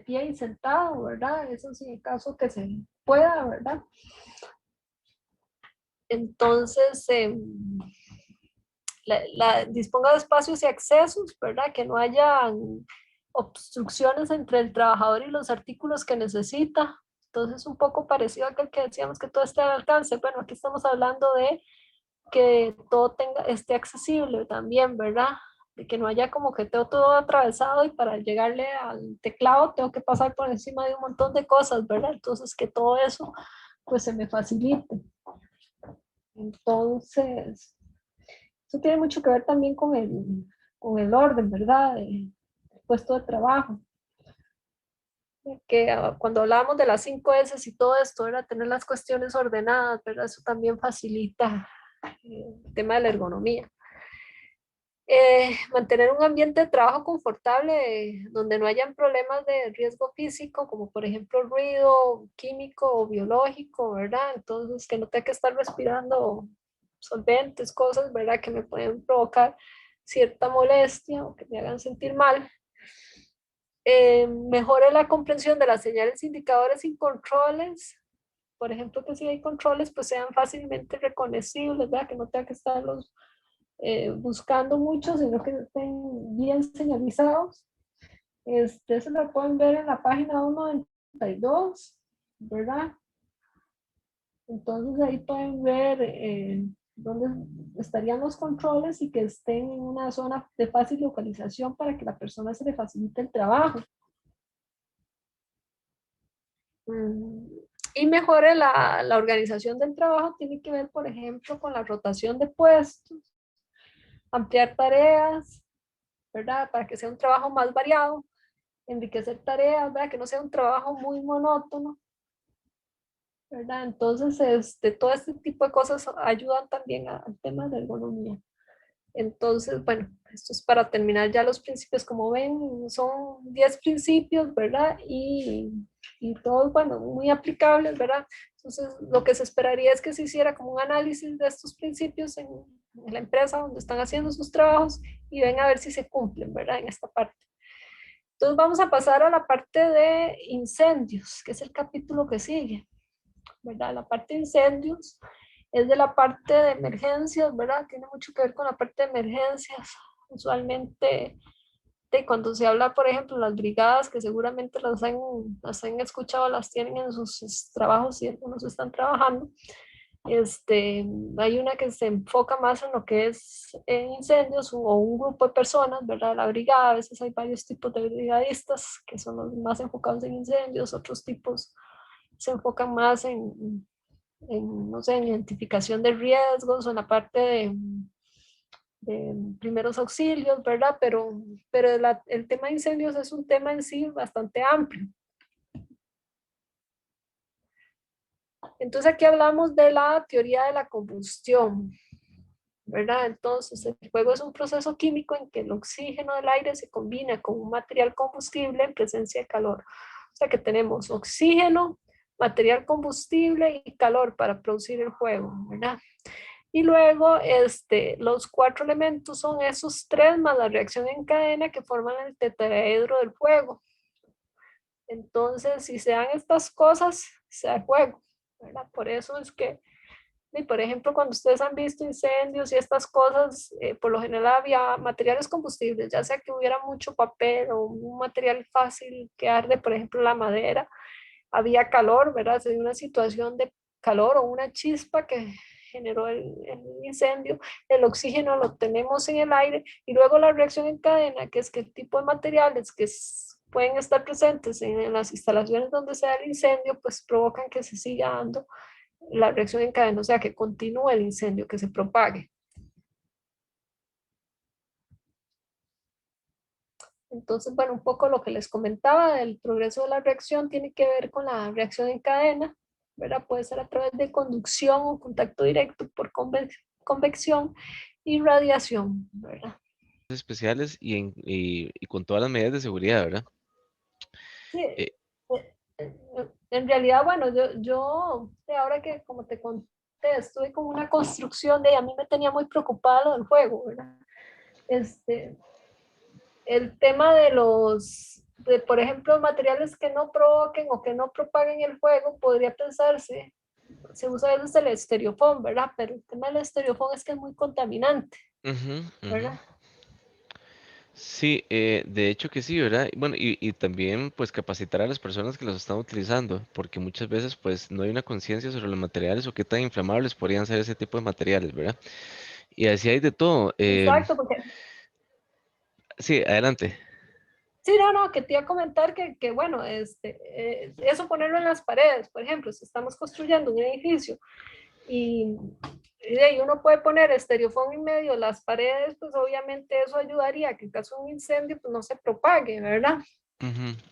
pie y sentado, ¿verdad? Eso sí, en caso que se pueda, ¿verdad? Entonces, disponga de espacios y accesos, ¿verdad? Que no haya obstrucciones entre el trabajador y los artículos que necesita. Entonces, un poco parecido a aquel que decíamos que todo esté al alcance. Bueno, aquí estamos hablando de que todo esté accesible también, ¿verdad? De que no haya como que tengo todo atravesado y para llegarle al teclado tengo que pasar por encima de un montón de cosas, ¿verdad? Entonces, que todo eso pues se me facilite. Entonces, eso tiene mucho que ver también con el orden, ¿verdad? El puesto de trabajo. Que cuando hablábamos de las 5 S y todo esto, era tener las cuestiones ordenadas, ¿verdad? Eso también facilita el tema de la ergonomía. Mantener un ambiente de trabajo confortable donde no hayan problemas de riesgo físico, como por ejemplo ruido químico o biológico, ¿verdad? Entonces, que no tenga que estar respirando solventes, cosas, ¿verdad? Que me pueden provocar cierta molestia o que me hagan sentir mal. Mejore la comprensión de las señales, indicadores y controles. Por ejemplo, que si hay controles, pues sean fácilmente reconocibles, ¿verdad? Que no tenga que estarlos buscando mucho, sino que estén bien señalizados. Eso lo pueden ver en la página 192, ¿verdad? Entonces ahí pueden ver dónde estarían los controles y que estén en una zona de fácil localización para que la persona se le facilite el trabajo. y mejore la organización del trabajo, tiene que ver, por ejemplo, con la rotación de puestos, ampliar tareas, ¿verdad? Para que sea un trabajo más variado, enriquecer tareas, ¿verdad? Que no sea un trabajo muy monótono, ¿verdad? Entonces, todo este tipo de cosas ayudan también al tema de ergonomía. Entonces, bueno, esto es para terminar ya los principios. Como ven, son 10 principios, ¿verdad? Y todos, bueno, muy aplicables, ¿verdad? Entonces, lo que se esperaría es que se hiciera como un análisis de estos principios en la empresa donde están haciendo sus trabajos y ven a ver si se cumplen, ¿verdad? En esta parte. Entonces, vamos a pasar a la parte de incendios, que es el capítulo que sigue, ¿verdad? La parte de incendios es de la parte de emergencias, ¿verdad? Tiene mucho que ver con la parte de emergencias. Usualmente, cuando se habla, por ejemplo, las brigadas, que seguramente las han escuchado, las tienen en sus trabajos y algunos están trabajando. Hay una que se enfoca más en lo que es incendios o un grupo de personas, ¿verdad? La brigada, a veces hay varios tipos de brigadistas que son los más enfocados en incendios, otros tipos se enfocan más no sé, en identificación de riesgos o en la parte de primeros auxilios, ¿verdad? Pero el tema de incendios es un tema en sí bastante amplio. Entonces aquí hablamos de la teoría de la combustión, ¿verdad? Entonces el fuego es un proceso químico en que el oxígeno del aire se combina con un material combustible en presencia de calor. O sea que tenemos oxígeno, material combustible y calor para producir el fuego, ¿verdad? Y luego los 4 elementos son esos 3 más la reacción en cadena que forman el tetraedro del fuego. Entonces, si se dan estas cosas, se da fuego, ¿verdad? Por eso es que, por ejemplo, cuando ustedes han visto incendios y estas cosas, por lo general había materiales combustibles, ya sea que hubiera mucho papel o un material fácil que arde, por ejemplo, la madera, había calor, ¿verdad? Se dio una situación de calor o una chispa que generó el incendio, el oxígeno lo tenemos en el aire y luego la reacción en cadena, que es que el tipo de materiales que pueden estar presentes en las instalaciones donde se da el incendio, pues provocan que se siga dando la reacción en cadena, o sea, que continúe el incendio, que se propague. Entonces, bueno, un poco lo que les comentaba del progreso de la reacción tiene que ver con la reacción en cadena, ¿verdad? Puede ser a través de conducción o contacto directo por convección y radiación, ¿verdad? Especiales y con todas las medidas de seguridad, ¿verdad? Sí, Eh, en realidad, bueno, yo ahora que como te conté, estuve con una construcción a mí me tenía muy preocupada lo del fuego, ¿verdad? El tema por ejemplo, materiales que no provoquen o que no propaguen el fuego, podría pensarse, se usa a veces el estereofón, ¿verdad? Pero el tema del estereofón es que es muy contaminante, ¿verdad? Sí, de hecho que sí, ¿verdad? Bueno, y también pues capacitar a las personas que los están utilizando, porque muchas veces pues no hay una conciencia sobre los materiales o qué tan inflamables podrían ser ese tipo de materiales, ¿verdad? Y así hay de todo. Exacto, porque Sí, adelante. sí, no, que te iba a comentar que bueno, eso ponerlo en las paredes, por ejemplo, si estamos construyendo un edificio y de ahí uno puede poner estereofón en medio de las paredes, pues obviamente eso ayudaría a que en caso de un incendio pues no se propague, ¿verdad?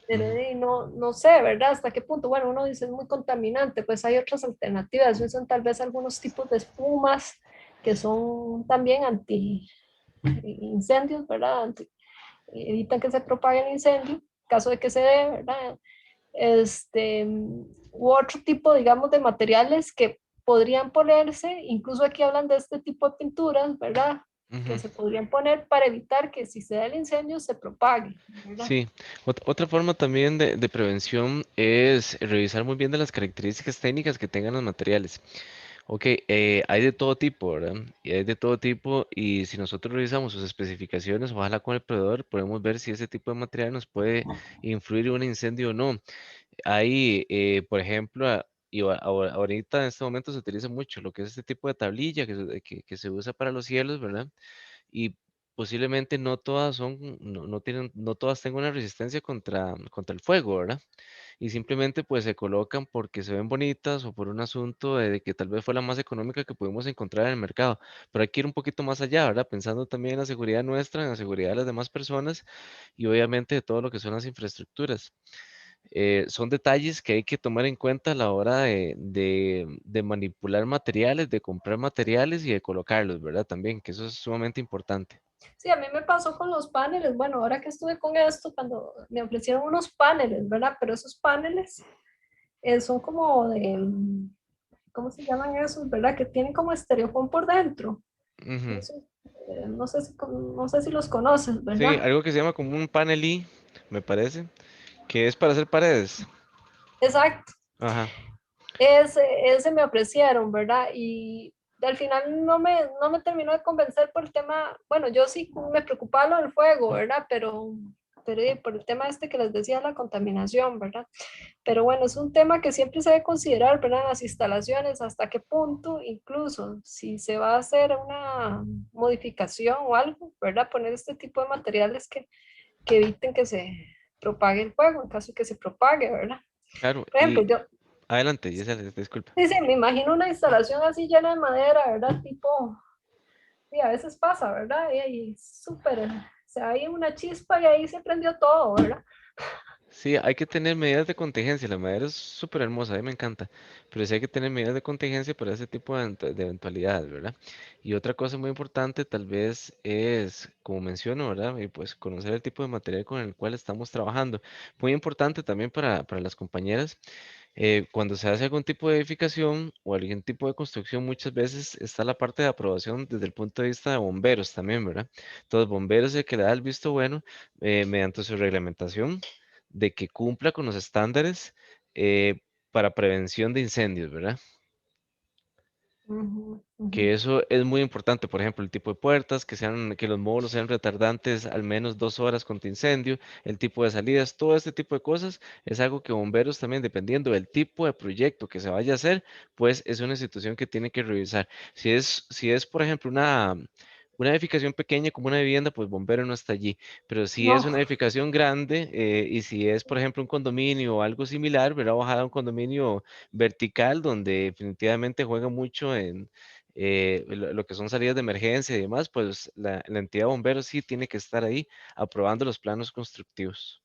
Pero no sé, ¿verdad? ¿Hasta qué punto? Bueno, uno dice es muy contaminante, pues hay otras alternativas, son tal vez algunos tipos de espumas que son también anti incendios, ¿verdad? Evitan que se propague el incendio, en caso de que se dé, ¿verdad? U otro tipo, digamos, de materiales que podrían ponerse, incluso aquí hablan de este tipo de pinturas, ¿verdad? Que se podrían poner para evitar que si se da el incendio se propague, ¿verdad? Sí, otra forma también de prevención es revisar muy bien de las características técnicas que tengan los materiales. Ok, hay de todo tipo, ¿verdad? Y hay de todo tipo y si nosotros revisamos sus especificaciones, ojalá con el proveedor podemos ver si ese tipo de material nos puede influir en un incendio o no. Hay, por ejemplo, ahorita en este momento se utiliza mucho lo que es este tipo de tablilla que se usa para los cielos, ¿verdad? Y posiblemente no todas son, no todas tengan una resistencia contra el fuego, ¿verdad? y simplemente pues se colocan porque se ven bonitas o por un asunto de que tal vez fue la más económica que pudimos encontrar en el mercado. Pero hay que ir un poquito más allá, ¿verdad? Pensando también en la seguridad nuestra, en la seguridad de las demás personas y obviamente de todo lo que son las infraestructuras. Son detalles que hay que tomar en cuenta a la hora de manipular materiales, de comprar materiales y de colocarlos, ¿verdad? También, que eso es sumamente importante. Sí, a mí me pasó con los paneles. Bueno, ahora que estuve con esto, cuando me ofrecieron unos paneles, ¿verdad? Pero esos paneles son como de, ¿cómo se llaman esos, verdad? Que tienen como estereofón por dentro. Ujú. No sé, no sé si los conoces, Sí, ¿verdad? algo que se llama como un panel me parece, que es para hacer paredes. Exacto. Ajá. Ese me ofrecieron, ¿verdad? Y al final no me terminó de convencer por el tema, bueno, yo sí me preocupaba lo del fuego, ¿verdad? Pero por el tema este que les decía, la contaminación, ¿verdad? Pero bueno, es un tema que siempre se debe considerar, ¿verdad? En las instalaciones, hasta qué punto, incluso si se va a hacer una modificación o algo, ¿verdad? Poner este tipo de materiales que eviten que se propague el fuego, en caso de que se propague, ¿verdad? Claro, Por ejemplo, y yo, adelante, Gisela, disculpa. sí, sí, me imagino una instalación así llena de madera, ¿verdad? Tipo, y a veces pasa, ¿verdad? Y ahí súper, o sea, hay una chispa y ahí se prendió todo, ¿verdad? Sí, hay que tener medidas de contingencia. La madera es súper hermosa, a mí me encanta, pero sí hay que tener medidas de contingencia para ese tipo de eventualidades, ¿verdad? Y otra cosa muy importante tal vez es, como menciono, ¿verdad? Y pues conocer el tipo de material con el cual estamos trabajando. Muy importante también para las compañeras, cuando se hace algún tipo de edificación o algún tipo de construcción, muchas veces está la parte de aprobación desde el punto de vista de bomberos también, ¿verdad? Entonces, bomberos es el que le da el visto bueno mediante su reglamentación de que cumpla con los estándares para prevención de incendios, ¿verdad? Ujú, Que ujú. eso es muy importante, por ejemplo, el tipo de puertas, que los módulos sean retardantes al menos 2 horas contra incendio, el tipo de salidas, todo este tipo de cosas es algo que bomberos también, dependiendo del tipo de proyecto que se vaya a hacer, pues es una institución que tiene que revisar. Si es, por ejemplo, una edificación pequeña como una vivienda, pues bombero no está allí, pero si es No, una edificación grande y si es, por ejemplo, un condominio o algo similar, verá bajada a un condominio vertical donde definitivamente juega mucho en lo que son salidas de emergencia y demás, pues la entidad de bomberos sí tiene que estar ahí aprobando los planos constructivos.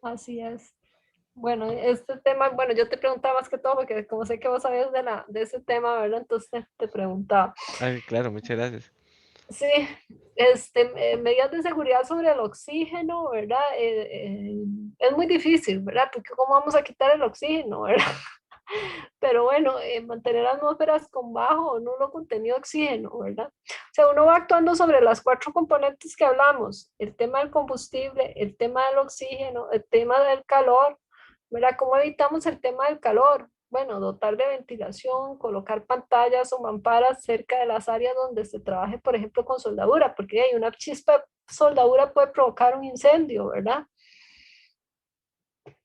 así es. Bueno, este tema, bueno, yo te preguntaba más que todo porque como sé que vos sabías de ese tema, ¿verdad? Entonces te preguntaba. Ah, claro, muchas gracias. Sí, medidas de seguridad sobre el oxígeno, ¿verdad? Es muy difícil, ¿verdad? Porque ¿cómo vamos a quitar el oxígeno, ¿verdad? Pero bueno, mantener atmósferas con bajo o nulo contenido de oxígeno, ¿verdad? O sea, uno va actuando sobre las 4 componentes que hablamos, el tema del combustible, el tema del oxígeno, el tema del calor, ¿verdad? ¿Cómo evitamos el tema del calor? Bueno, dotar de ventilación, colocar pantallas o mamparas cerca de las áreas donde se trabaje, por ejemplo, con soldadura, porque hay una chispa de soldadura puede provocar un incendio, ¿verdad?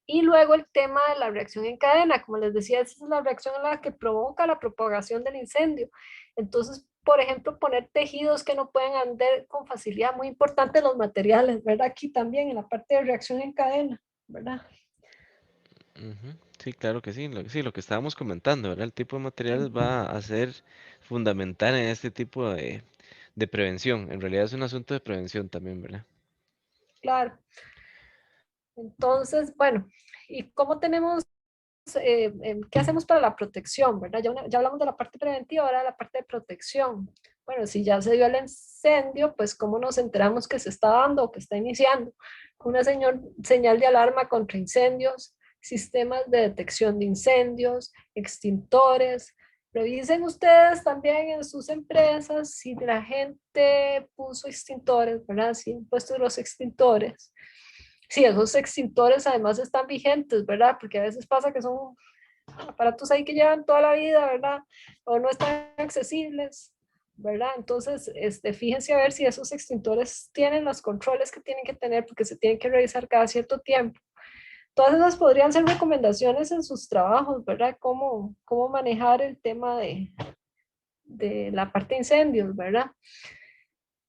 Y luego el tema de la reacción en cadena, como les decía, esa es la reacción en la que provoca la propagación del incendio. Entonces, por ejemplo, poner tejidos que no pueden arder con facilidad, muy importante los materiales, ¿verdad? Aquí también en la parte de reacción en cadena, ¿verdad? Ujú. Sí, claro que sí. Lo que estábamos comentando, ¿verdad? El tipo de materiales Sí, va a ser fundamental en este tipo de prevención. En realidad es un asunto de prevención también, ¿verdad? claro. Entonces, bueno, ¿y cómo tenemos, qué hacemos para la protección, ¿verdad? Ya hablamos de la parte preventiva, ahora de la parte de protección. Bueno, si ya se dio el incendio, pues ¿cómo nos enteramos que se está dando o que está iniciando? Una señal de alarma contra incendios, sistemas de detección de incendios, extintores. Revisen ustedes también en sus empresas si la gente puso extintores, ¿verdad? Si han puesto los extintores. Sí, esos extintores además están vigentes, ¿verdad? Porque a veces pasa que son aparatos ahí que llevan toda la vida, ¿verdad? O no están accesibles, ¿verdad? Entonces, fíjense a ver si esos extintores tienen los controles que tienen que tener, porque se tienen que revisar cada cierto tiempo. Todas esas podrían ser recomendaciones en sus trabajos, ¿verdad? Cómo manejar el tema de la parte de incendios, ¿verdad?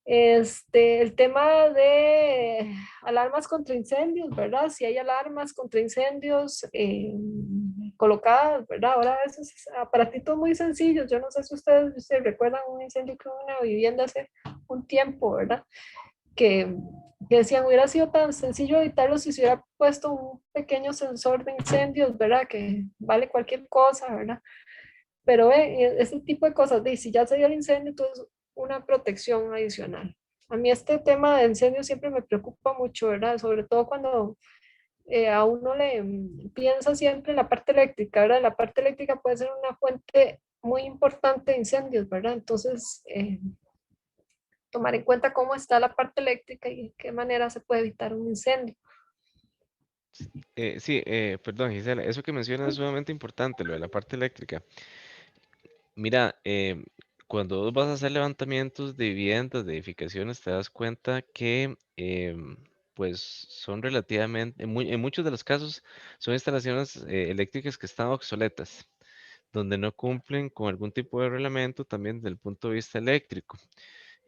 El tema de alarmas contra incendios, ¿verdad? Si hay alarmas contra incendios colocadas, ¿verdad? Ahora esos aparatitos muy sencillos, yo no sé si ustedes se recuerdan un incendio que hubo en una vivienda hace un tiempo, ¿verdad? Que decían, hubiera sido tan sencillo evitarlo si se hubiera puesto un pequeño sensor de incendios, ¿verdad? Que vale cualquier cosa, ¿verdad? Pero ese tipo de cosas, de si ya se dio el incendio, entonces una protección adicional. A mí este tema de incendio siempre me preocupa mucho, ¿verdad? Sobre todo cuando a uno le piensa siempre en la parte eléctrica, ¿verdad? La parte eléctrica puede ser una fuente muy importante de incendios, ¿verdad? Entonces, tomar en cuenta cómo está la parte eléctrica y de qué manera se puede evitar un incendio. Sí, perdón, Gisela, eso que mencionas es sumamente importante, lo de la parte eléctrica. Mira, cuando vos vas a hacer levantamientos de viviendas, de edificaciones, te das cuenta que pues son relativamente, en muchos de los casos, son instalaciones eléctricas que están obsoletas, donde no cumplen con algún tipo de reglamento también desde el punto de vista eléctrico.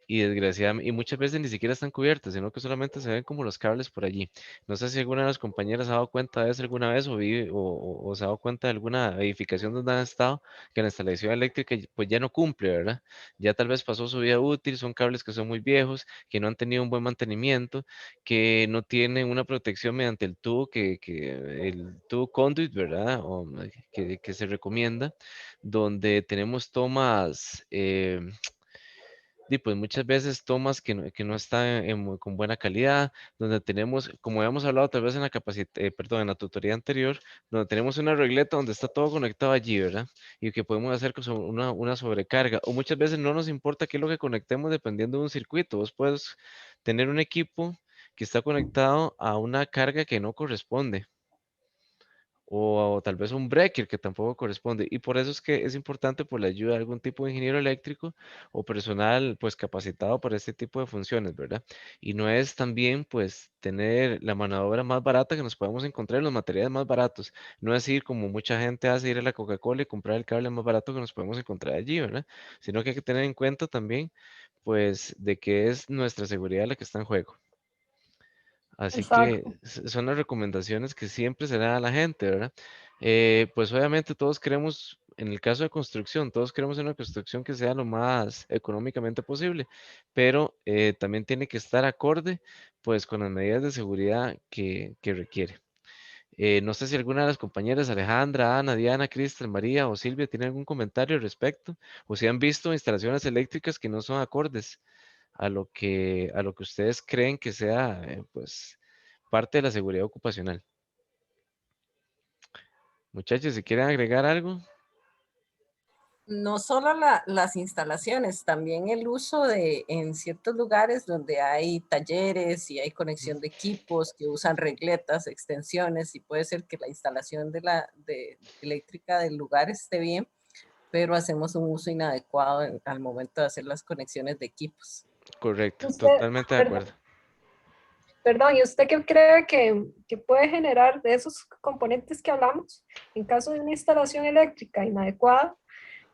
Y desgraciadamente, y muchas veces ni siquiera están cubiertas, sino que solamente se ven como los cables por allí. No sé si alguna de las compañeras se ha dado cuenta de eso alguna vez o se ha dado cuenta de alguna edificación donde han estado que la instalación eléctrica pues ya no cumple, ¿verdad? Ya tal vez pasó su vida útil, son cables que son muy viejos, que no han tenido un buen mantenimiento, que no tienen una protección mediante el tubo el tubo conduit, ¿verdad? Que se recomienda, donde tenemos tomas y pues muchas veces tomas que no están con buena calidad, donde tenemos, como habíamos hablado tal vez en la perdón, en la tutoría anterior, donde tenemos una regleta donde está todo conectado allí, ¿verdad? Y que podemos hacer una sobrecarga. O muchas veces no nos importa qué es lo que conectemos dependiendo de un circuito. Vos puedes tener un equipo que está conectado a una carga que no corresponde o tal vez un breaker que tampoco corresponde. Y por eso es que es importante por la ayuda de algún tipo de ingeniero eléctrico o personal pues capacitado para este tipo de funciones, ¿verdad? Y no es también pues tener la mano de obra más barata que nos podemos encontrar, los materiales más baratos. No es ir como mucha gente hace, ir a la Coca-Cola y comprar el cable más barato que nos podemos encontrar allí, ¿verdad? Sino que hay que tener en cuenta también pues de que es nuestra seguridad la que está en juego. Así que Exacto. son las recomendaciones que siempre se le da a la gente, ¿verdad? Pues obviamente todos queremos, en el caso de construcción, todos queremos una construcción que sea lo más económicamente posible, pero también tiene que estar acorde, pues, con las medidas de seguridad que requiere. No sé si alguna de las compañeras, Alejandra, Ana, Diana, Cristel, María o Silvia, tiene algún comentario al respecto, o si han visto instalaciones eléctricas que no son acordes a lo que ustedes creen que sea, pues, parte de la seguridad ocupacional. Muchachos, si quieren agregar algo. No solo las instalaciones, también el uso en ciertos lugares donde hay talleres y hay conexión de equipos que usan regletas, extensiones, y puede ser que la instalación de eléctrica del lugar esté bien, pero hacemos un uso inadecuado al momento de hacer las conexiones de equipos. Correcto, Usted, totalmente de perdón, acuerdo. perdón, ¿y usted qué cree que puede generar de esos componentes que hablamos en caso de una instalación eléctrica inadecuada?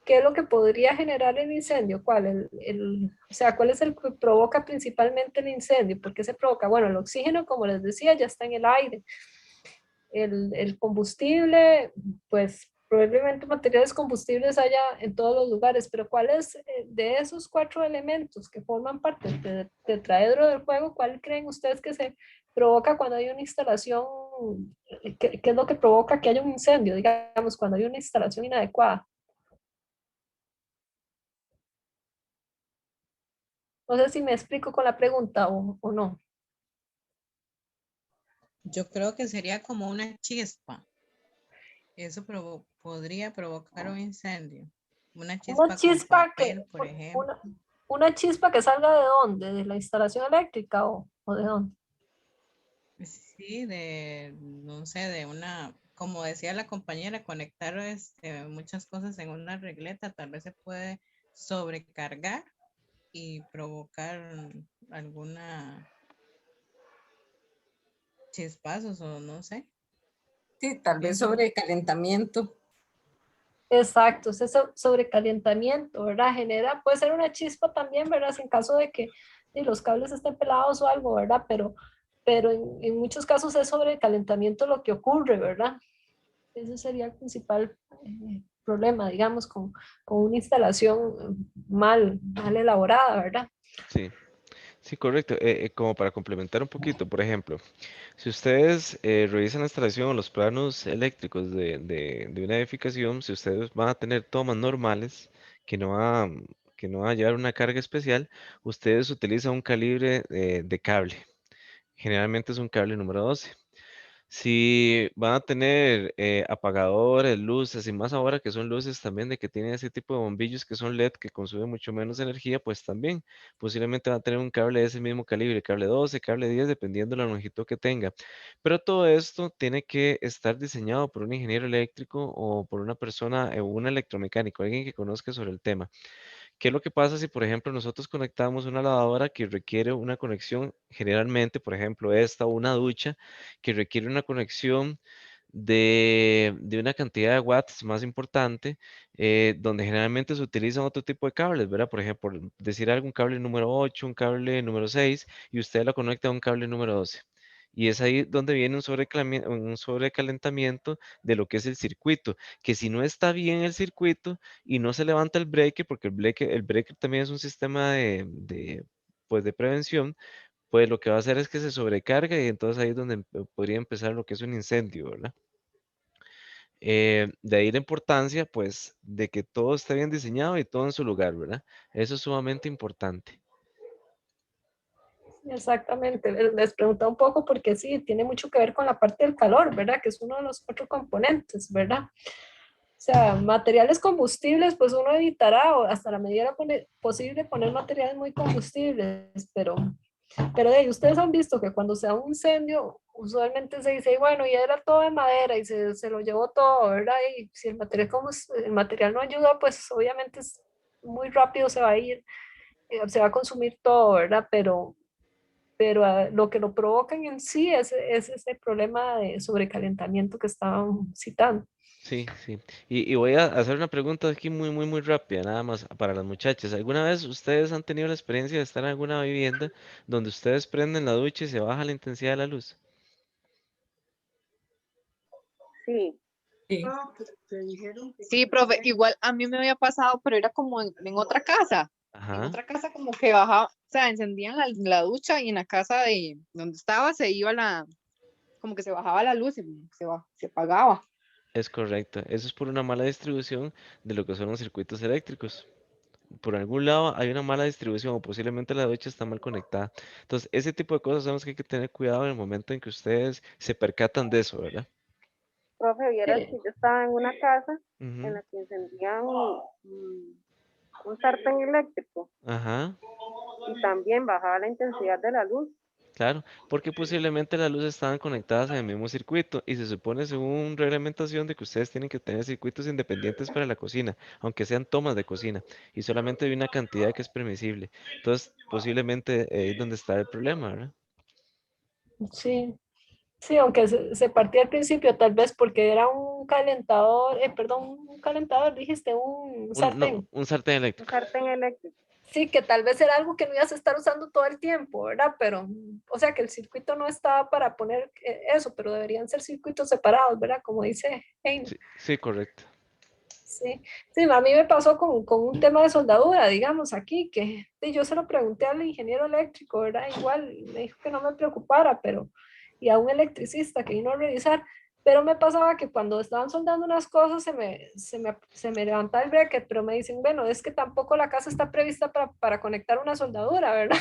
¿Qué es lo que podría generar el incendio? O sea, ¿cuál es el que provoca principalmente el incendio? ¿Por qué se provoca? Bueno, el oxígeno, como les decía, ya está en el aire. El combustible, pues probablemente materiales combustibles haya en todos los lugares, pero ¿cuál es de esos 4 elementos que forman parte del tetraedro del fuego? ¿Cuál creen ustedes que se provoca cuando hay una instalación? ¿Qué es lo que provoca que haya un incendio? Digamos, cuando hay una instalación inadecuada. No sé si me explico con la pregunta o no. Yo creo que sería como una chispa. Eso podría provocar un incendio. Una Una chispa con chispa papel, por ejemplo. una chispa que salga ¿de dónde? ¿De la instalación eléctrica o de dónde? Sí, no sé, como decía la compañera, conectar muchas cosas en una regleta, tal vez se puede sobrecargar y provocar alguna chispazos o no sé. Sí, tal vez Pienso yo. sobrecalentamiento. Exacto, ese sobrecalentamiento, ¿verdad? Puede ser una chispa también, ¿verdad? En caso de que y los cables estén pelados o algo, ¿verdad? Pero en muchos casos es sobrecalentamiento lo que ocurre, ¿verdad? Ese sería el principal problema, digamos, con una instalación mal elaborada, ¿verdad? Sí, sí, correcto. Como para complementar un poquito, por ejemplo, si ustedes revisan la instalación o los planos eléctricos de una edificación, si ustedes van a tener tomas normales que no va, que no va a llevar una carga especial, ustedes utilizan un calibre de cable. Generalmente es un cable número 12. Si van a tener apagadores, luces y más ahora que son luces también de que tienen ese tipo de bombillos que son LED que consumen mucho menos energía, pues también posiblemente van a tener un cable de ese mismo calibre, cable 12, cable 10, dependiendo de la longitud que tenga. Pero todo esto tiene que estar diseñado por un ingeniero eléctrico o por una persona, un electromecánico, alguien que conozca sobre el tema. ¿Qué es lo que pasa si, por ejemplo, nosotros conectamos una lavadora que requiere una conexión, generalmente, por ejemplo, esta o una ducha, que requiere una conexión de una cantidad de watts más importante, donde generalmente se utilizan otro tipo de cables, ¿verdad? Por ejemplo, por decir algún cable número 8, un cable número 6, y usted lo conecta a un cable número 12. Y es ahí donde viene un sobrecalentamiento de lo que es el circuito, que si no está bien el circuito, y no se levanta el breaker, porque el breaker también es un sistema pues de prevención, pues lo que va a hacer es que se sobrecarga y entonces ahí es donde podría empezar lo que es un incendio, ¿verdad? De ahí la importancia, pues, de que todo esté bien diseñado y todo en su lugar, ¿verdad? Eso es sumamente importante. Exactamente, les preguntaba un poco porque sí, tiene mucho que ver con la parte del calor, ¿verdad? Que es uno de los cuatro componentes, ¿verdad? O sea, materiales combustibles, pues uno evitará o hasta la medida posible poner materiales muy combustibles, pero de ahí ustedes han visto que cuando se da un incendio, usualmente se dice, bueno, ya era todo de madera y se lo llevó todo, ¿verdad? Y si el material no ayuda, pues obviamente muy rápido se va a ir, se va a consumir todo, ¿verdad? Pero lo que lo provocan en sí es ese problema de sobrecalentamiento que estaban citando. Sí, sí. Y voy a hacer una pregunta aquí muy rápida, nada más para las muchachas. ¿Alguna vez ustedes han tenido la experiencia de estar en alguna vivienda donde ustedes prenden la ducha y se baja la intensidad de la luz? Sí, Sí. Sí, profe, igual a mí me había pasado, pero era como en otra casa. En Ajá, otra casa como que bajaba, o sea, encendían la ducha y en la casa de donde estaba se iba como que se bajaba la luz y se apagaba. es correcto. Eso es por una mala distribución de lo que son los circuitos eléctricos. Por algún lado hay una mala distribución o posiblemente la ducha está mal conectada. Entonces, ese tipo de cosas sabemos que hay que tener cuidado en el momento en que ustedes se percatan de eso, ¿verdad? profe, vieras que yo estaba en una casa en Ujú, la que encendían un sartén eléctrico ajá, y también bajaba la intensidad de la luz. claro, porque posiblemente las luces estaban conectadas en el mismo circuito y se supone según reglamentación de que ustedes tienen que tener circuitos independientes para la cocina, aunque sean tomas de cocina, y solamente hay una cantidad que es permisible. Entonces, posiblemente ahí es donde está el problema, ¿verdad? Sí, sí, aunque se partía al principio, tal vez porque era un calentador, perdón, un calentador, dijiste, un No, sartén. un sartén Un eléctrico. sartén eléctrico. Sí, que tal vez era algo que no ibas a estar usando todo el tiempo, ¿verdad? Pero, o sea, que el circuito no estaba para poner eso, pero deberían ser circuitos separados, ¿verdad? Como dice Heino. Sí, sí, correcto. Sí, sí, a mí me pasó con un tema de soldadura, digamos, aquí, que sí, yo se lo pregunté al ingeniero eléctrico, ¿verdad? Igual me dijo que no me preocupara, y a un electricista que vino a revisar, pero me pasaba que cuando estaban soldando unas cosas se me levantaba el breaker, pero me dicen, bueno, es que tampoco la casa está prevista para conectar una soldadura, ¿verdad?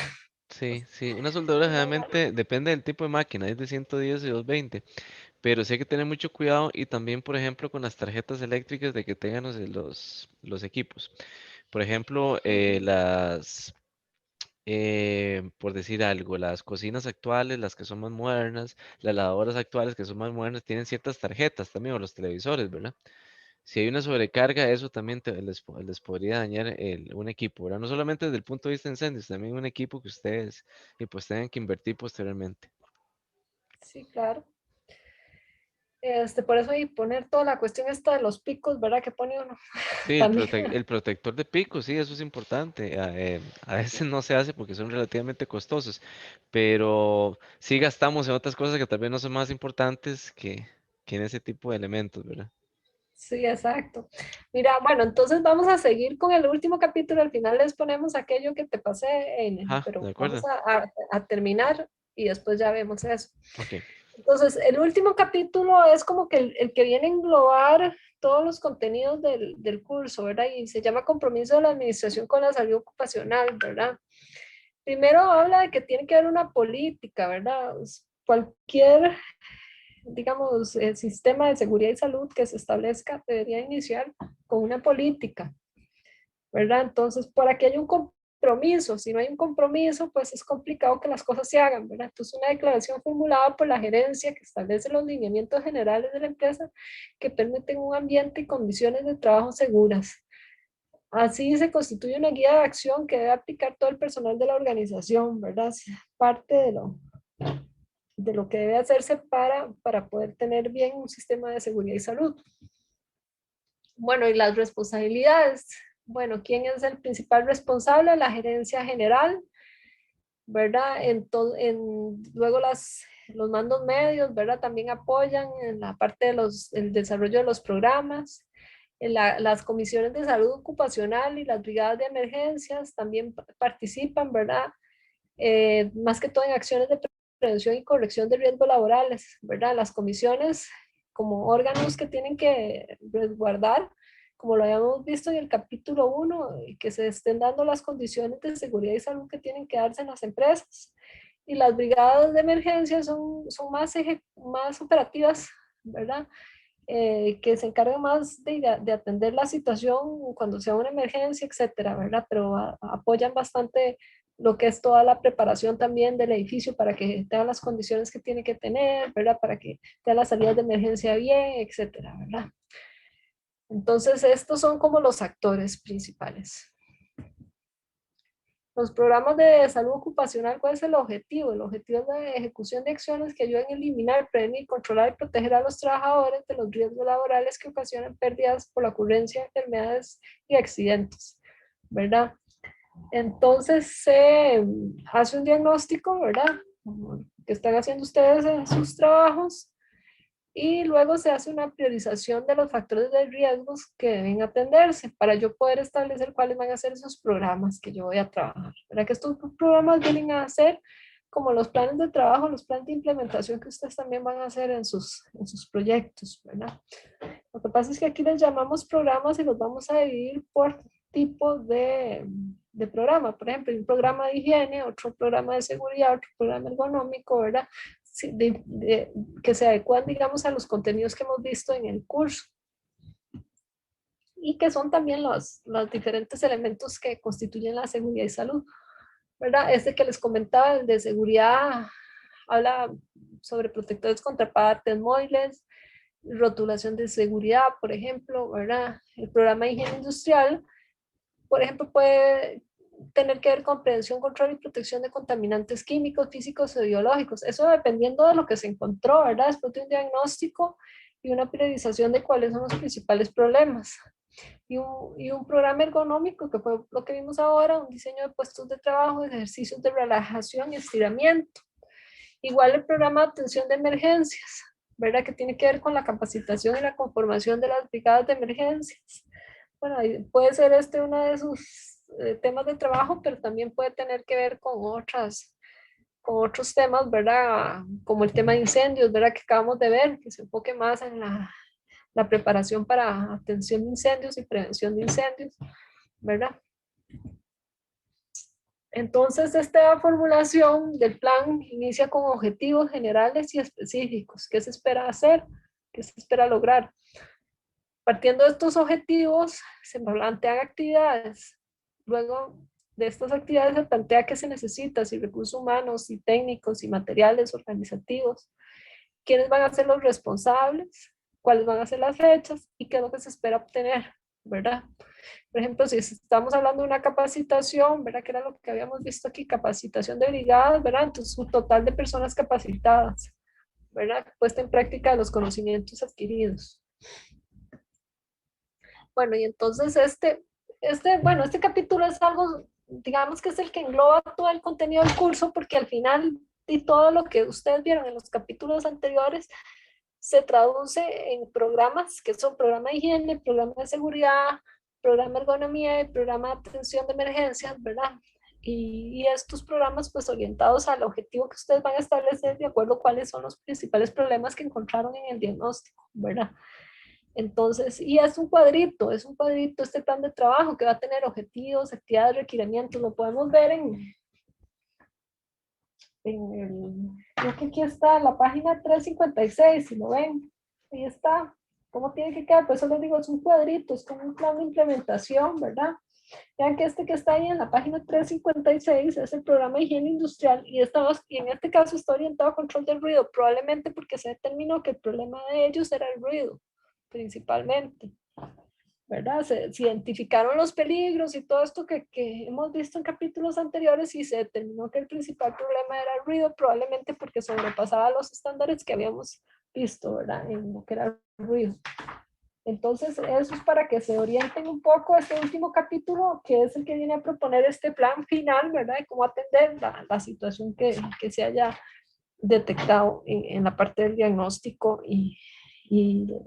Sí, sí, una soldadura No, generalmente depende del tipo de máquina, es de 110 y 220, pero sí hay que tener mucho cuidado y también, por ejemplo, con las tarjetas eléctricas de que tengan los equipos. Por ejemplo, por decir algo, las cocinas actuales, las que son más modernas, las lavadoras actuales que son más modernas, tienen ciertas tarjetas también, o los televisores, ¿verdad? Si hay una sobrecarga, eso también les podría dañar un equipo, ¿verdad? No solamente desde el punto de vista de incendios, también un equipo que ustedes pues tengan que invertir posteriormente. sí, claro. Por eso y poner toda la cuestión esta de los picos, ¿verdad? Que pone uno Sí, también. el protector de pico, sí, eso es importante. A veces no se hace porque son relativamente costosos, pero sí gastamos en otras cosas que tal vez no son más importantes que en ese tipo de elementos, ¿verdad? Sí, exacto. Mira, bueno, entonces vamos a seguir con el último capítulo. Al final les ponemos aquello que te pasé, Ah, de pero vamos acuerdo. a terminar y después ya vemos eso. Ok. Entonces, el último capítulo es como que el que viene a englobar todos los contenidos del curso, ¿verdad? Y se llama Compromiso de la Administración con la Salud Ocupacional, ¿verdad? Primero habla de que tiene que haber una política, ¿verdad? Cualquier, digamos, sistema de seguridad y salud que se establezca debería iniciar con una política, ¿verdad? Entonces, para que haya un compromiso, si no hay un compromiso, pues es complicado que las cosas se hagan, ¿verdad? Entonces, una declaración formulada por la gerencia que establece los lineamientos generales de la empresa que permiten un ambiente y condiciones de trabajo seguras. Así se constituye una guía de acción que debe aplicar todo el personal de la organización, ¿verdad? Es parte de lo que debe hacerse para poder tener bien un sistema de seguridad y salud. Bueno, y las responsabilidades. Bueno, ¿quién es el principal responsable? La gerencia general, ¿verdad? Luego los mandos medios, ¿verdad? También apoyan en la parte del desarrollo de los programas. Las comisiones de salud ocupacional y las brigadas de emergencias también participan, ¿verdad? Más que todo en acciones de prevención y corrección de riesgos laborales, ¿verdad? Las comisiones como órganos que tienen que resguardar, como lo habíamos visto en el capítulo 1, que se estén dando las condiciones de seguridad y salud que tienen que darse en las empresas. Y las brigadas de emergencia son más operativas, ¿verdad? Que se encargan más de atender la situación cuando sea una emergencia, etcétera, ¿verdad? Pero apoyan bastante lo que es toda la preparación también del edificio para que tenga las condiciones que tiene que tener, ¿verdad? Para que tenga las salidas de emergencia bien, etcétera, ¿verdad? Entonces, estos son como los actores principales. Los programas de salud ocupacional, ¿cuál es el objetivo? El objetivo es la ejecución de acciones que ayuden a eliminar, prevenir, controlar y proteger a los trabajadores de los riesgos laborales que ocasionan pérdidas por la ocurrencia de enfermedades y accidentes, ¿verdad? Entonces se hace un diagnóstico, ¿verdad? Que están haciendo ustedes en sus trabajos y luego se hace una priorización de los factores de riesgos que deben atenderse para yo poder establecer cuáles van a ser esos programas que yo voy a trabajar. ¿Verdad? Que estos programas vienen a ser como los planes de trabajo, los planes de implementación que ustedes también van a hacer en sus proyectos, ¿verdad? Lo que pasa es que aquí les llamamos programas y los vamos a dividir por tipo de programa. Por ejemplo, un programa de higiene, otro programa de seguridad, otro programa ergonómico, ¿verdad? Que se adecuan, digamos, a los contenidos que hemos visto en el curso. Y que son también los diferentes elementos que constituyen la seguridad y salud, ¿verdad? Este que les comentaba, el de seguridad, habla sobre protectores contra partes móviles, rotulación de seguridad, por ejemplo, ¿verdad? El programa de higiene industrial, por ejemplo, puede tener que ver con prevención, control y protección de contaminantes químicos, físicos o biológicos. Eso dependiendo de lo que se encontró, ¿verdad? Después de un diagnóstico y una priorización de cuáles son los principales problemas. Y un programa ergonómico, que fue lo que vimos ahora, un diseño de puestos de trabajo, ejercicios de relajación y estiramiento. Igual el programa de atención de emergencias, ¿verdad? Que tiene que ver con la capacitación y la conformación de las brigadas de emergencias. Bueno, puede ser uno de sus temas de trabajo, pero también puede tener que ver con otros temas, ¿verdad? Como el tema de incendios, ¿verdad? Que acabamos de ver, que se enfoque más en la preparación para atención de incendios y prevención de incendios, ¿verdad? Entonces, esta formulación del plan inicia con objetivos generales y específicos. ¿Qué se espera hacer? ¿Qué se espera lograr? Partiendo de estos objetivos, se plantean actividades. Luego de estas actividades se plantea qué se necesita, si recursos humanos, y técnicos, y materiales organizativos. ¿Quiénes van a ser los responsables? ¿Cuáles van a ser las fechas? ¿Y qué es lo que se espera obtener? ¿Verdad? Por ejemplo, si estamos hablando de una capacitación, ¿verdad? Que era lo que habíamos visto aquí, capacitación de brigadas, ¿verdad? Entonces, un total de personas capacitadas. ¿verdad? Puesta en práctica de los conocimientos adquiridos. Bueno, y entonces este capítulo es algo, digamos que es el que engloba todo el contenido del curso, porque al final y todo lo que ustedes vieron en los capítulos anteriores se traduce en programas que son programa de higiene, programa de seguridad, programa de ergonomía y programa de atención de emergencias, ¿verdad? Y estos programas pues orientados al objetivo que ustedes van a establecer de acuerdo a cuáles son los principales problemas que encontraron en el diagnóstico, ¿verdad? Entonces, y es un cuadrito este plan de trabajo que va a tener objetivos, actividades, requerimientos, lo podemos ver creo que aquí está la página 356, si lo ven, ahí está, cómo tiene que quedar, por eso les digo, es un cuadrito, es como un plan de implementación, ¿verdad? Vean que este que está ahí en la página 356 es el programa de higiene industrial y en este caso está orientado a control del ruido, probablemente porque se determinó que el problema de ellos era el ruido, principalmente, ¿verdad? Se identificaron los peligros y todo esto que hemos visto en capítulos anteriores y se determinó que el principal problema era el ruido, probablemente porque sobrepasaba los estándares que habíamos visto, ¿verdad? En lo que era el ruido. Entonces, eso es para que se orienten un poco este último capítulo, que es el que viene a proponer este plan final, ¿verdad? De cómo atender la situación que se haya detectado en la parte del diagnóstico y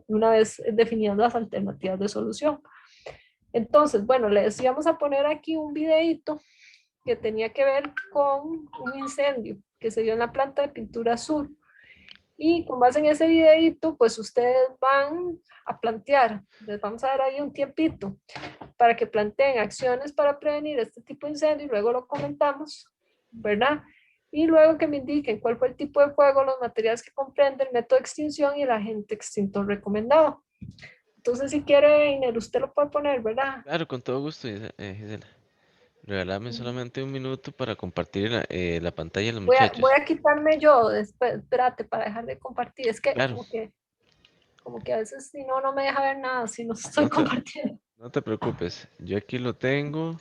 una vez definidas las alternativas de solución. Entonces, bueno, les íbamos a poner aquí un videito que tenía que ver con un incendio que se dio en la planta de pintura azul. Y con base en ese videito, pues ustedes van a plantear, les vamos a dar ahí un tiempito para que planteen acciones para prevenir este tipo de incendio y luego lo comentamos, ¿verdad? Y luego que me indiquen cuál fue el tipo de fuego, los materiales que comprende, el método de extinción y el agente extintor recomendado. Entonces, si quiere, Iner, usted lo puede poner, ¿verdad? Claro, con todo gusto, Gisela. Regálame solamente un minuto para compartir la pantalla de los Voy muchachos. a quitarme yo, espérate, para dejar de compartir. Es que Claro, como que a veces si no, no me deja ver nada, si no estoy compartiendo. no te preocupes. Yo aquí lo tengo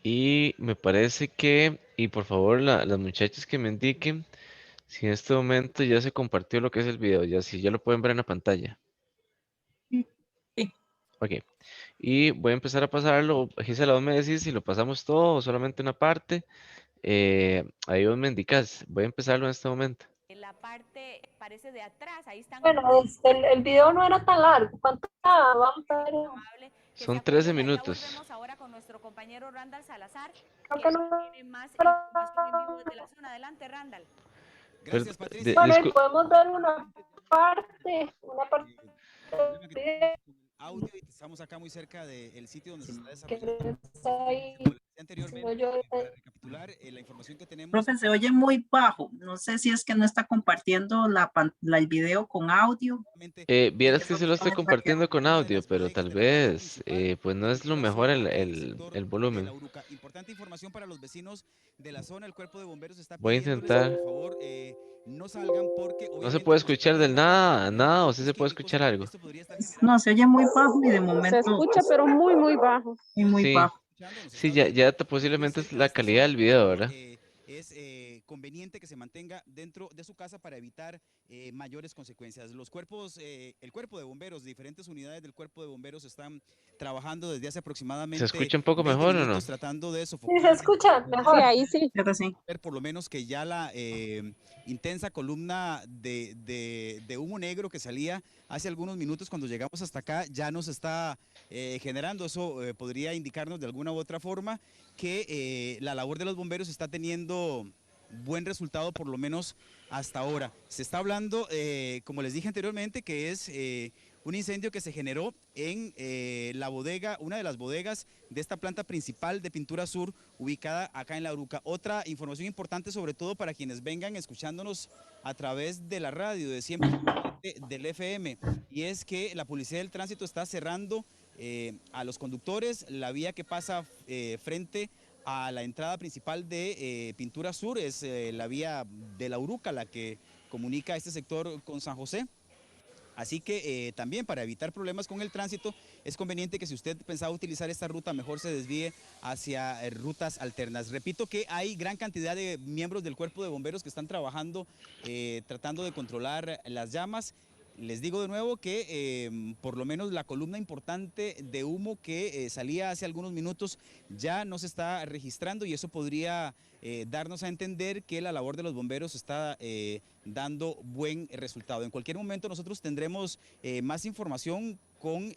y me parece que, y por favor, las muchachas que me indiquen si en este momento ya se compartió lo que es el video, ya si ya lo pueden ver en la pantalla. Sí. Ok. Y voy a empezar a pasarlo. Gisela, vos me decís si lo pasamos todo o solamente una parte. Ahí vos me indicas. Voy a empezarlo en este momento. La parte parece de atrás, ahí están. Bueno, el video no era tan largo. ¿Cuánto vamos a ver? Son 13 Ya minutos. volvemos ahora con nuestro compañero Randall Salazar, Creo que que no. tiene más información en vivo desde la zona. Adelante, Randall. Gracias, Patricia. Bueno, y podemos ver una parte audio y estamos acá muy cerca del sitio donde se está que desarrollando. está ahí. Anteriormente, para recapitular la información que tenemos. Profe, se oye muy bajo. No sé si es que no está compartiendo el video con audio. Vieras que se lo estoy compartiendo con audio, pero tal vez pues no es lo mejor el volumen. Importante información para los vecinos de la zona. El cuerpo de bomberos está Voy a intentar. por favor, no salgan porque No se puede escuchar del nada, o sí se puede escuchar algo. No, se oye muy bajo y de momento. Se escucha, pero muy, muy bajo. Y muy Sí. bajo. Sí, ya posiblemente es la calidad del video, ¿verdad? Es conveniente que se mantenga dentro de su casa para evitar mayores consecuencias. Los cuerpos, el cuerpo de bomberos, diferentes unidades del cuerpo de bomberos están trabajando desde hace aproximadamente. ¿Se escucha un poco mejor o no? Tratando de sofocar. Sí, se escucha mejor. Sí, ahí sí. Creo que sí. Por lo menos que ya la intensa columna de humo negro que salía hace algunos minutos cuando llegamos hasta acá ya nos está generando. Eso podría indicarnos de alguna u otra forma que la labor de los bomberos está teniendo buen resultado, por lo menos hasta ahora. Se está hablando, como les dije anteriormente, que es un incendio que se generó en la bodega, una de las bodegas de esta planta principal de Pintura Sur, ubicada acá en La Uruca. Otra información importante, sobre todo para quienes vengan escuchándonos a través de la radio, de siempre del FM, y es que la Policía del Tránsito está cerrando a los conductores la vía que pasa frente a la entrada principal de Pintura Sur. Es la vía de La Uruca la que comunica este sector con San José. Así que también para evitar problemas con el tránsito, es conveniente que si usted pensaba utilizar esta ruta, mejor se desvíe hacia rutas alternas. Repito que hay gran cantidad de miembros del Cuerpo de Bomberos que están trabajando, tratando de controlar las llamas. Les digo de nuevo que por lo menos la columna importante de humo que salía hace algunos minutos ya no se está registrando, y eso podría darnos a entender que la labor de los bomberos está dando buen resultado. En cualquier momento nosotros tendremos más información con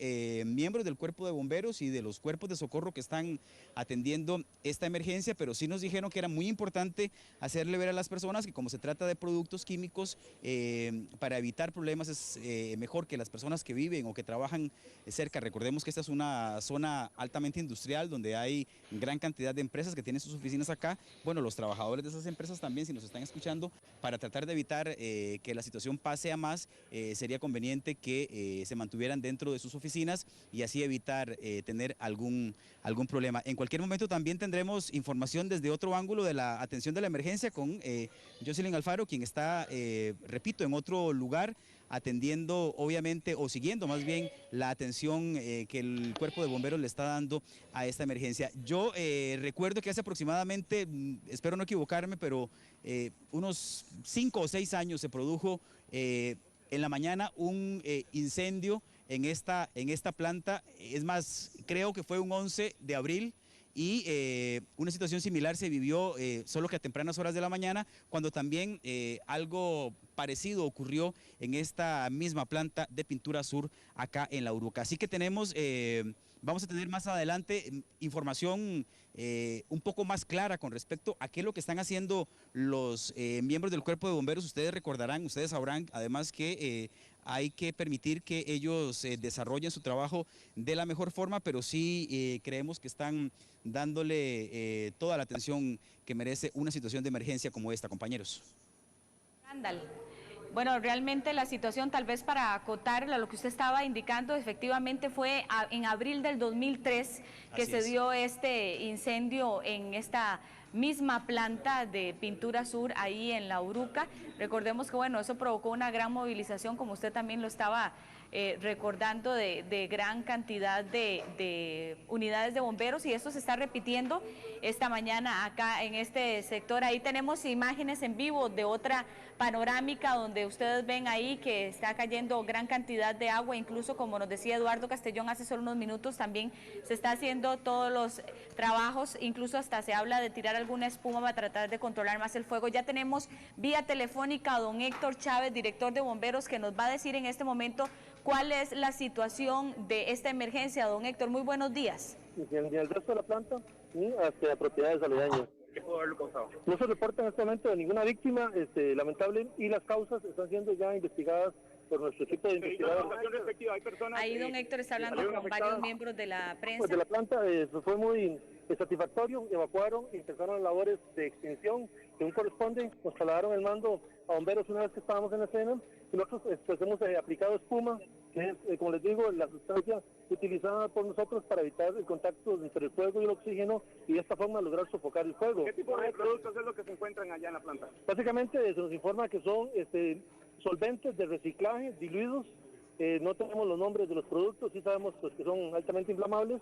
miembros del Cuerpo de Bomberos y de los cuerpos de socorro que están atendiendo esta emergencia, pero sí nos dijeron que era muy importante hacerle ver a las personas que como se trata de productos químicos, para evitar problemas es mejor que las personas que viven o que trabajan cerca. Recordemos que esta es una zona altamente industrial donde hay gran cantidad de empresas que tienen sus oficinas acá. Bueno, los trabajadores de esas empresas también, si nos están escuchando, para tratar de evitar que la situación pase a más, sería conveniente que se mantuvieran dentro de sus oficinas y así evitar tener algún problema. En cualquier momento también tendremos información desde otro ángulo de la atención de la emergencia con Jocelyn Alfaro, quien está, repito, en otro lugar atendiendo obviamente o siguiendo más bien la atención que el Cuerpo de Bomberos le está dando a esta emergencia. Yo recuerdo que hace aproximadamente, espero no equivocarme, pero unos 5 o 6 años se produjo en la mañana un incendio en esta planta. Es más, creo que fue un 11 de abril y una situación similar se vivió solo que a tempranas horas de la mañana, cuando también algo parecido ocurrió en esta misma planta de Pintura Sur acá en La Uruca. Así que vamos a tener más adelante información un poco más clara con respecto a qué es lo que están haciendo los miembros del Cuerpo de Bomberos. Ustedes recordarán, ustedes sabrán además que hay que permitir que ellos desarrollen su trabajo de la mejor forma, pero sí creemos que están dándole toda la atención que merece una situación de emergencia como esta, compañeros. Randall. Bueno, realmente la situación, tal vez para acotar a lo que usted estaba indicando, efectivamente fue en abril del 2003 que se dio este incendio en esta misma planta de Pintura Sur ahí en La Uruca. Recordemos que bueno, eso provocó una gran movilización, como usted también lo estaba recordando, de gran cantidad de unidades de bomberos, y esto se está repitiendo esta mañana acá en este sector. Ahí tenemos imágenes en vivo de otra panorámica donde ustedes ven ahí que está cayendo gran cantidad de agua, incluso como nos decía Eduardo Castellón hace solo unos minutos, también se está haciendo todos los trabajos, incluso hasta se habla de tirar alguna espuma para tratar de controlar más el fuego. Ya tenemos vía telefónica a don Héctor Chávez, director de bomberos, que nos va a decir en este momento cuál es la situación de esta emergencia. Don Héctor, muy buenos días. Ni el resto de la planta, ni hacia propiedades aledañas. ¿Qué pudo haberlo causado? No se reporta en este momento de ninguna víctima lamentable, y las causas están siendo ya investigadas por nuestro equipo de investigadores. Ahí don Héctor está hablando con varios miembros de la prensa. Pues de la planta fue muy satisfactorio, evacuaron y empezaron las labores de extinción según corresponde, nos trasladaron el mando a bomberos una vez que estábamos en la escena, y nosotros pues hemos aplicado espuma, que es, como les digo, la sustancia utilizada por nosotros para evitar el contacto entre el fuego y el oxígeno, y de esta forma lograr sofocar el fuego. ¿Qué tipo de productos es lo que se encuentran allá en la planta? Básicamente se nos informa que son solventes de reciclaje diluidos. No tenemos los nombres de los productos, sí sabemos pues, que son altamente inflamables,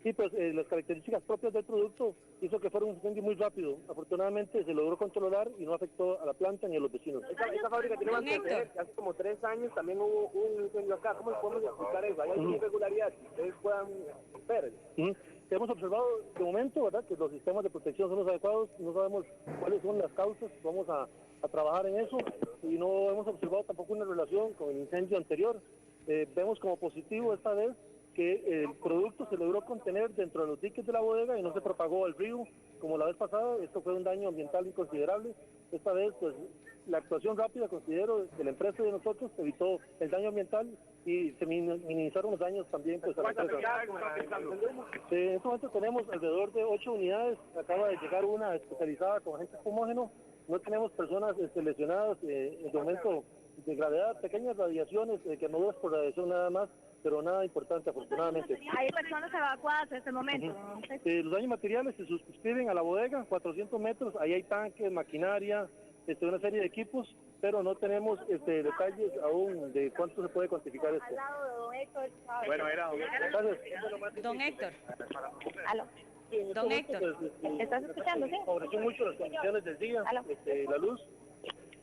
y pues las características propias del producto hizo que fuera un incendio muy rápido. Afortunadamente se logró controlar y no afectó a la planta ni a los vecinos. Esta fábrica tiene antecedentes, hace como 3 años también hubo un incendio acá. ¿Cómo podemos explicar eso? ¿Hay alguna irregularidad que ustedes puedan ver? Hemos observado de momento, ¿verdad?, que los sistemas de protección son los adecuados, no sabemos cuáles son las causas, vamos a trabajar en eso, y no hemos observado tampoco una relación con el incendio anterior. Vemos como positivo esta vez que el producto se logró contener dentro de los diques de la bodega y no se propagó al río como la vez pasada. Esto fue un daño ambiental inconsiderable. Esta vez, pues, la actuación rápida, considero, de la empresa y de nosotros evitó el daño ambiental y se minimizaron los daños también, pues, a la empresa. En este momento tenemos alrededor de 8 unidades. Acaba de llegar una especializada con agente fumógeno. No tenemos personas lesionadas en el momento de gravedad, pequeñas radiaciones, quemaduras por radiación nada más, pero nada importante, afortunadamente. ¿Hay personas evacuadas en este momento? Los daños materiales se suscriben a la bodega, 400 metros, ahí hay tanques, maquinaria, una serie de equipos, pero no tenemos detalles aún de cuánto se puede cuantificar esto. Bueno, era Don Héctor. Aló. Don Héctor. ¿Estás escuchando, sí? Favoreció mucho las condiciones del día, la luz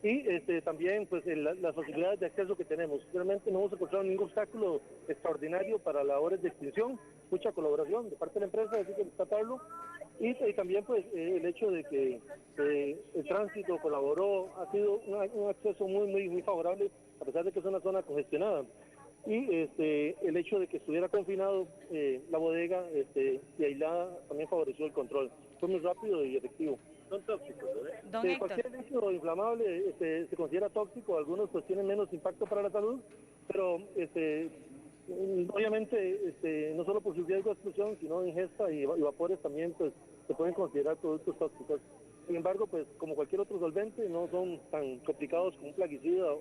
y también pues las facilidades de acceso que tenemos. Realmente no hemos encontrado ningún obstáculo extraordinario para labores de extinción, mucha colaboración de parte de la empresa, así que destacarlo. Y también pues el hecho de que el tránsito colaboró, ha sido un acceso muy favorable, a pesar de que es una zona congestionada. Y el hecho de que estuviera confinado la bodega y aislada también favoreció el control. Fue muy rápido y efectivo. Son tóxicos, ¿no? Cualquier líquido inflamable se considera tóxico, algunos pues tienen menos impacto para la salud, pero obviamente no solo por su riesgo de explosión, sino ingesta y vapores también pues se pueden considerar productos tóxicos. Sin embargo, pues como cualquier otro solvente, no son tan complicados como un plaguicida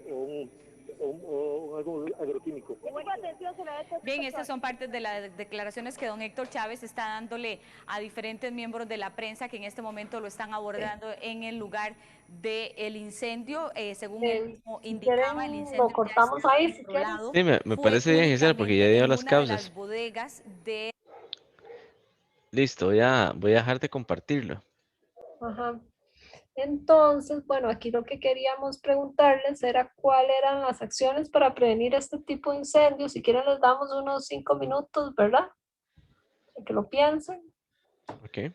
o algo agroquímico. Bien, estas son partes de las declaraciones que don Héctor Chávez está dándole a diferentes miembros de la prensa que en este momento lo están abordando en el lugar del incendio. Según él mismo indicaba, el incendio lo cortamos ahí si quieren. Sí, me parece bien, Gisela, porque ya dio las causas. Las bodegas de... Listo, voy a dejar de compartirlo. Ajá. Entonces, bueno, aquí lo que queríamos preguntarles era cuáles eran las acciones para prevenir este tipo de incendios. Si quieren les damos unos 5 minutos, ¿verdad? Para que lo piensen. Ok.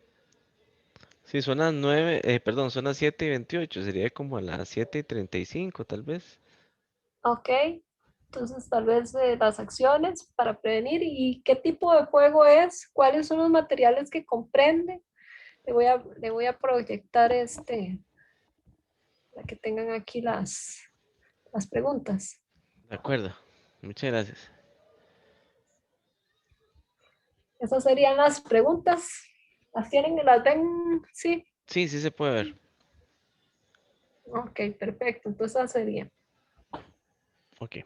Sí, son las 7:28, sería como a las 7:35 tal vez. Ok. Entonces, tal vez las acciones para prevenir y qué tipo de fuego es, cuáles son los materiales que comprende. Le voy a proyectar para que tengan aquí las preguntas. De acuerdo, muchas gracias. Esas serían las preguntas. ¿Las tienen y las ven? Sí. Sí, sí se puede ver. Ok, perfecto. Entonces, esa sería. Ok.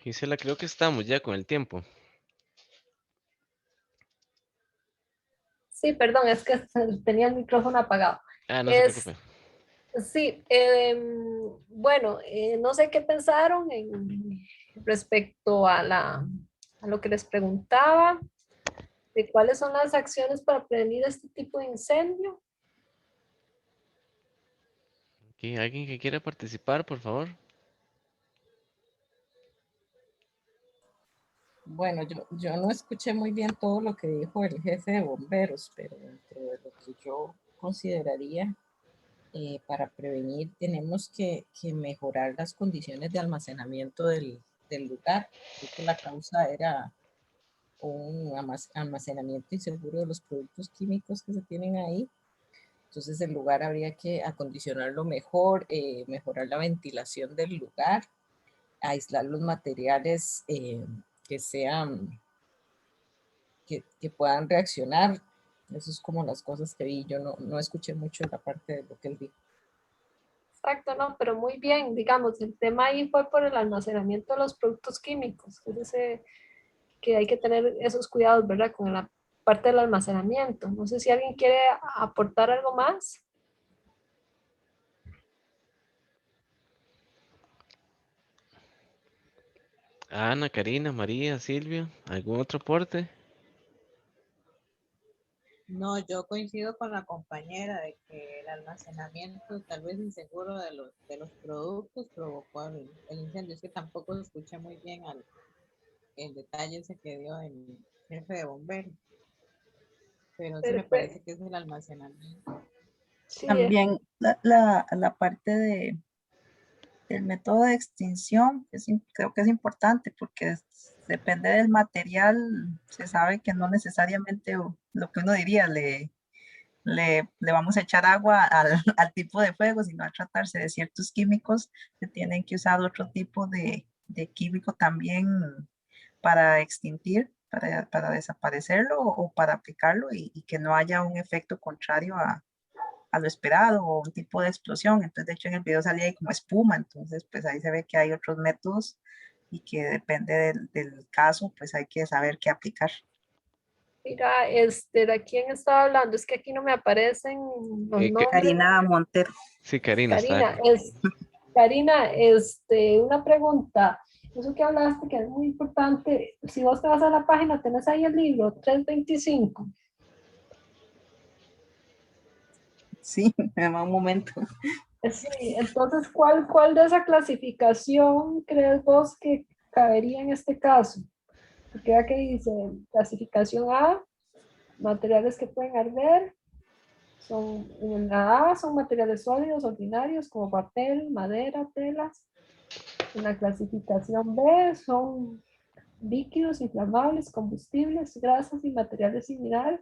Gisela, creo que estamos ya con el tiempo. Sí, perdón, es que tenía el micrófono apagado. Ah, no se preocupe. Sí, bueno, no sé qué pensaron respecto a lo que les preguntaba, de cuáles son las acciones para prevenir este tipo de incendio. Aquí, ¿alguien que quiera participar, por favor? Bueno, yo no escuché muy bien todo lo que dijo el jefe de bomberos, pero dentro de lo que yo consideraría para prevenir, tenemos que mejorar las condiciones de almacenamiento del lugar. Creo que la causa era un almacenamiento inseguro de los productos químicos que se tienen ahí. Entonces el lugar habría que acondicionarlo mejor, mejorar la ventilación del lugar, aislar los materiales que sean, que puedan reaccionar. Eso es como las cosas que vi. Yo no escuché mucho la parte de lo que él dijo. Exacto, no, pero muy bien, digamos, el tema ahí fue por el almacenamiento de los productos químicos, que hay que tener esos cuidados, ¿verdad? Con la parte del almacenamiento. No sé si alguien quiere aportar algo más. Ana, Karina, María, Silvia, ¿algún otro aporte? No, yo coincido con la compañera de que el almacenamiento tal vez inseguro de los productos provocó el incendio. Es que tampoco escuché muy bien el detalle ese que dio el jefe de bomberos, pero sí me parece que es el almacenamiento. Sí, También la parte del método de extinción creo que es importante porque depende del material, se sabe que no necesariamente lo que uno diría le vamos a echar agua al tipo de fuego, sino a tratarse de ciertos químicos, se tienen que usar otro tipo de químico también para extinguir, para desaparecerlo o para aplicarlo y que no haya un efecto contrario a lo esperado o un tipo de explosión. Entonces, de hecho, en el video salía ahí como espuma, entonces pues ahí se ve que hay otros métodos y que depende del caso, pues hay que saber qué aplicar. mira, ¿de quién estaba hablando? Es que aquí no me aparecen los nombres. Karina Montero. Sí, Karina está. Karina, una pregunta. Eso que hablaste que es muy importante. Si vos te vas a la página, tenés ahí el libro 325. Sí, me va un momento. Sí, entonces, ¿cuál de esa clasificación crees vos que cabería en este caso? Porque vea que dice clasificación A, materiales que pueden arder. En la A son materiales sólidos ordinarios como papel, madera, telas. En la clasificación B son líquidos, inflamables, combustibles, grasas y materiales similares.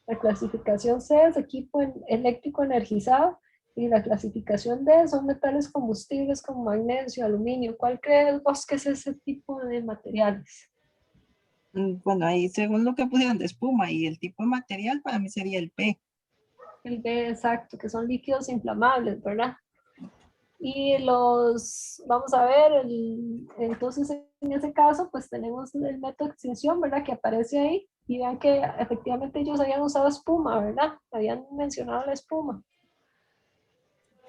La clasificación C es equipo eléctrico energizado. Y la clasificación D son metales combustibles como magnesio, aluminio. ¿Cuál crees vos que es ese tipo de materiales? Bueno, ahí según lo que pusieron de espuma y el tipo de material, para mí sería el P. El D, exacto, que son líquidos inflamables, ¿verdad? Y vamos a ver, entonces en ese caso, pues tenemos el método de extinción, ¿verdad? Que aparece ahí. Y vean que efectivamente ellos habían usado espuma, ¿verdad? Habían mencionado la espuma.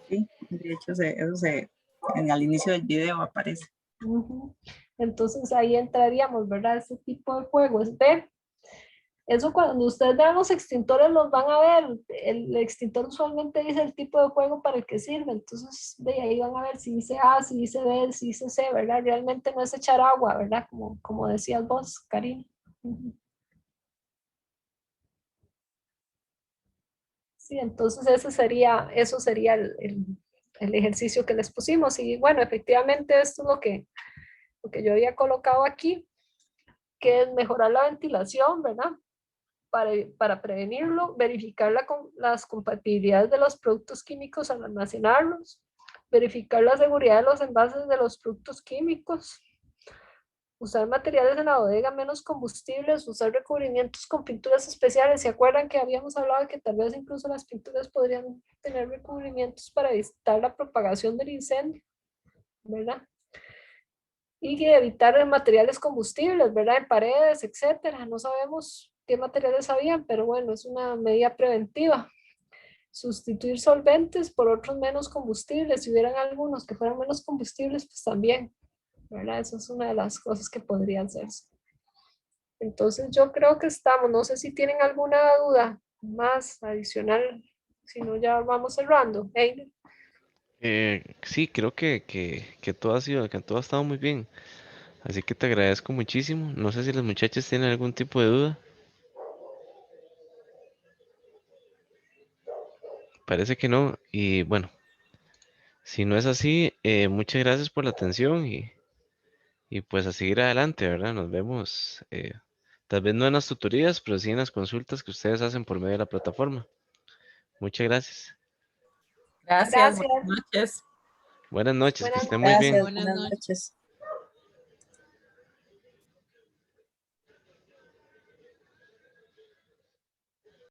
Sí, de hecho, al inicio del video aparece. Entonces ahí entraríamos, ¿verdad? Ese tipo de fuego es B. Eso cuando ustedes vean los extintores los van a ver. El extintor usualmente dice el tipo de fuego para el que sirve. Entonces de ahí van a ver si dice A, si dice B, si dice C, ¿verdad? Realmente no es echar agua, ¿verdad? Como decías vos, Karina. Sí, entonces eso sería el ejercicio que les pusimos. Y bueno, efectivamente esto es lo que yo había colocado aquí, que es mejorar la ventilación, ¿verdad? Para prevenirlo, verificar las compatibilidades de los productos químicos al almacenarlos, verificar la seguridad de los envases de los productos químicos, usar materiales en la bodega menos combustibles, usar recubrimientos con pinturas especiales. ¿Se acuerdan que habíamos hablado de que tal vez incluso las pinturas podrían tener recubrimientos para evitar la propagación del incendio? ¿Verdad? y evitar materiales combustibles, ¿verdad? En paredes, etcétera. No sabemos qué materiales habían, pero bueno, es una medida preventiva. Sustituir solventes por otros menos combustibles. Si hubieran algunos que fueran menos combustibles, pues también, ¿verdad? Esa es una de las cosas que podrían hacerse. Entonces yo creo que estamos. No sé si tienen alguna duda más adicional. Si no, ya vamos cerrando. Einer. Sí, creo que todo ha sido, que todo ha estado muy bien. Así que te agradezco muchísimo. No sé si las muchachas tienen algún tipo de duda. Parece que no. Y bueno, si no es así, muchas gracias por la atención y pues a seguir adelante, ¿verdad? Nos vemos, tal vez no en las tutorías, pero sí en las consultas que ustedes hacen por medio de la plataforma. Muchas gracias. Gracias, buenas noches. Buenas noches, que Buenas estén muy bien. Gracias, buenas noches.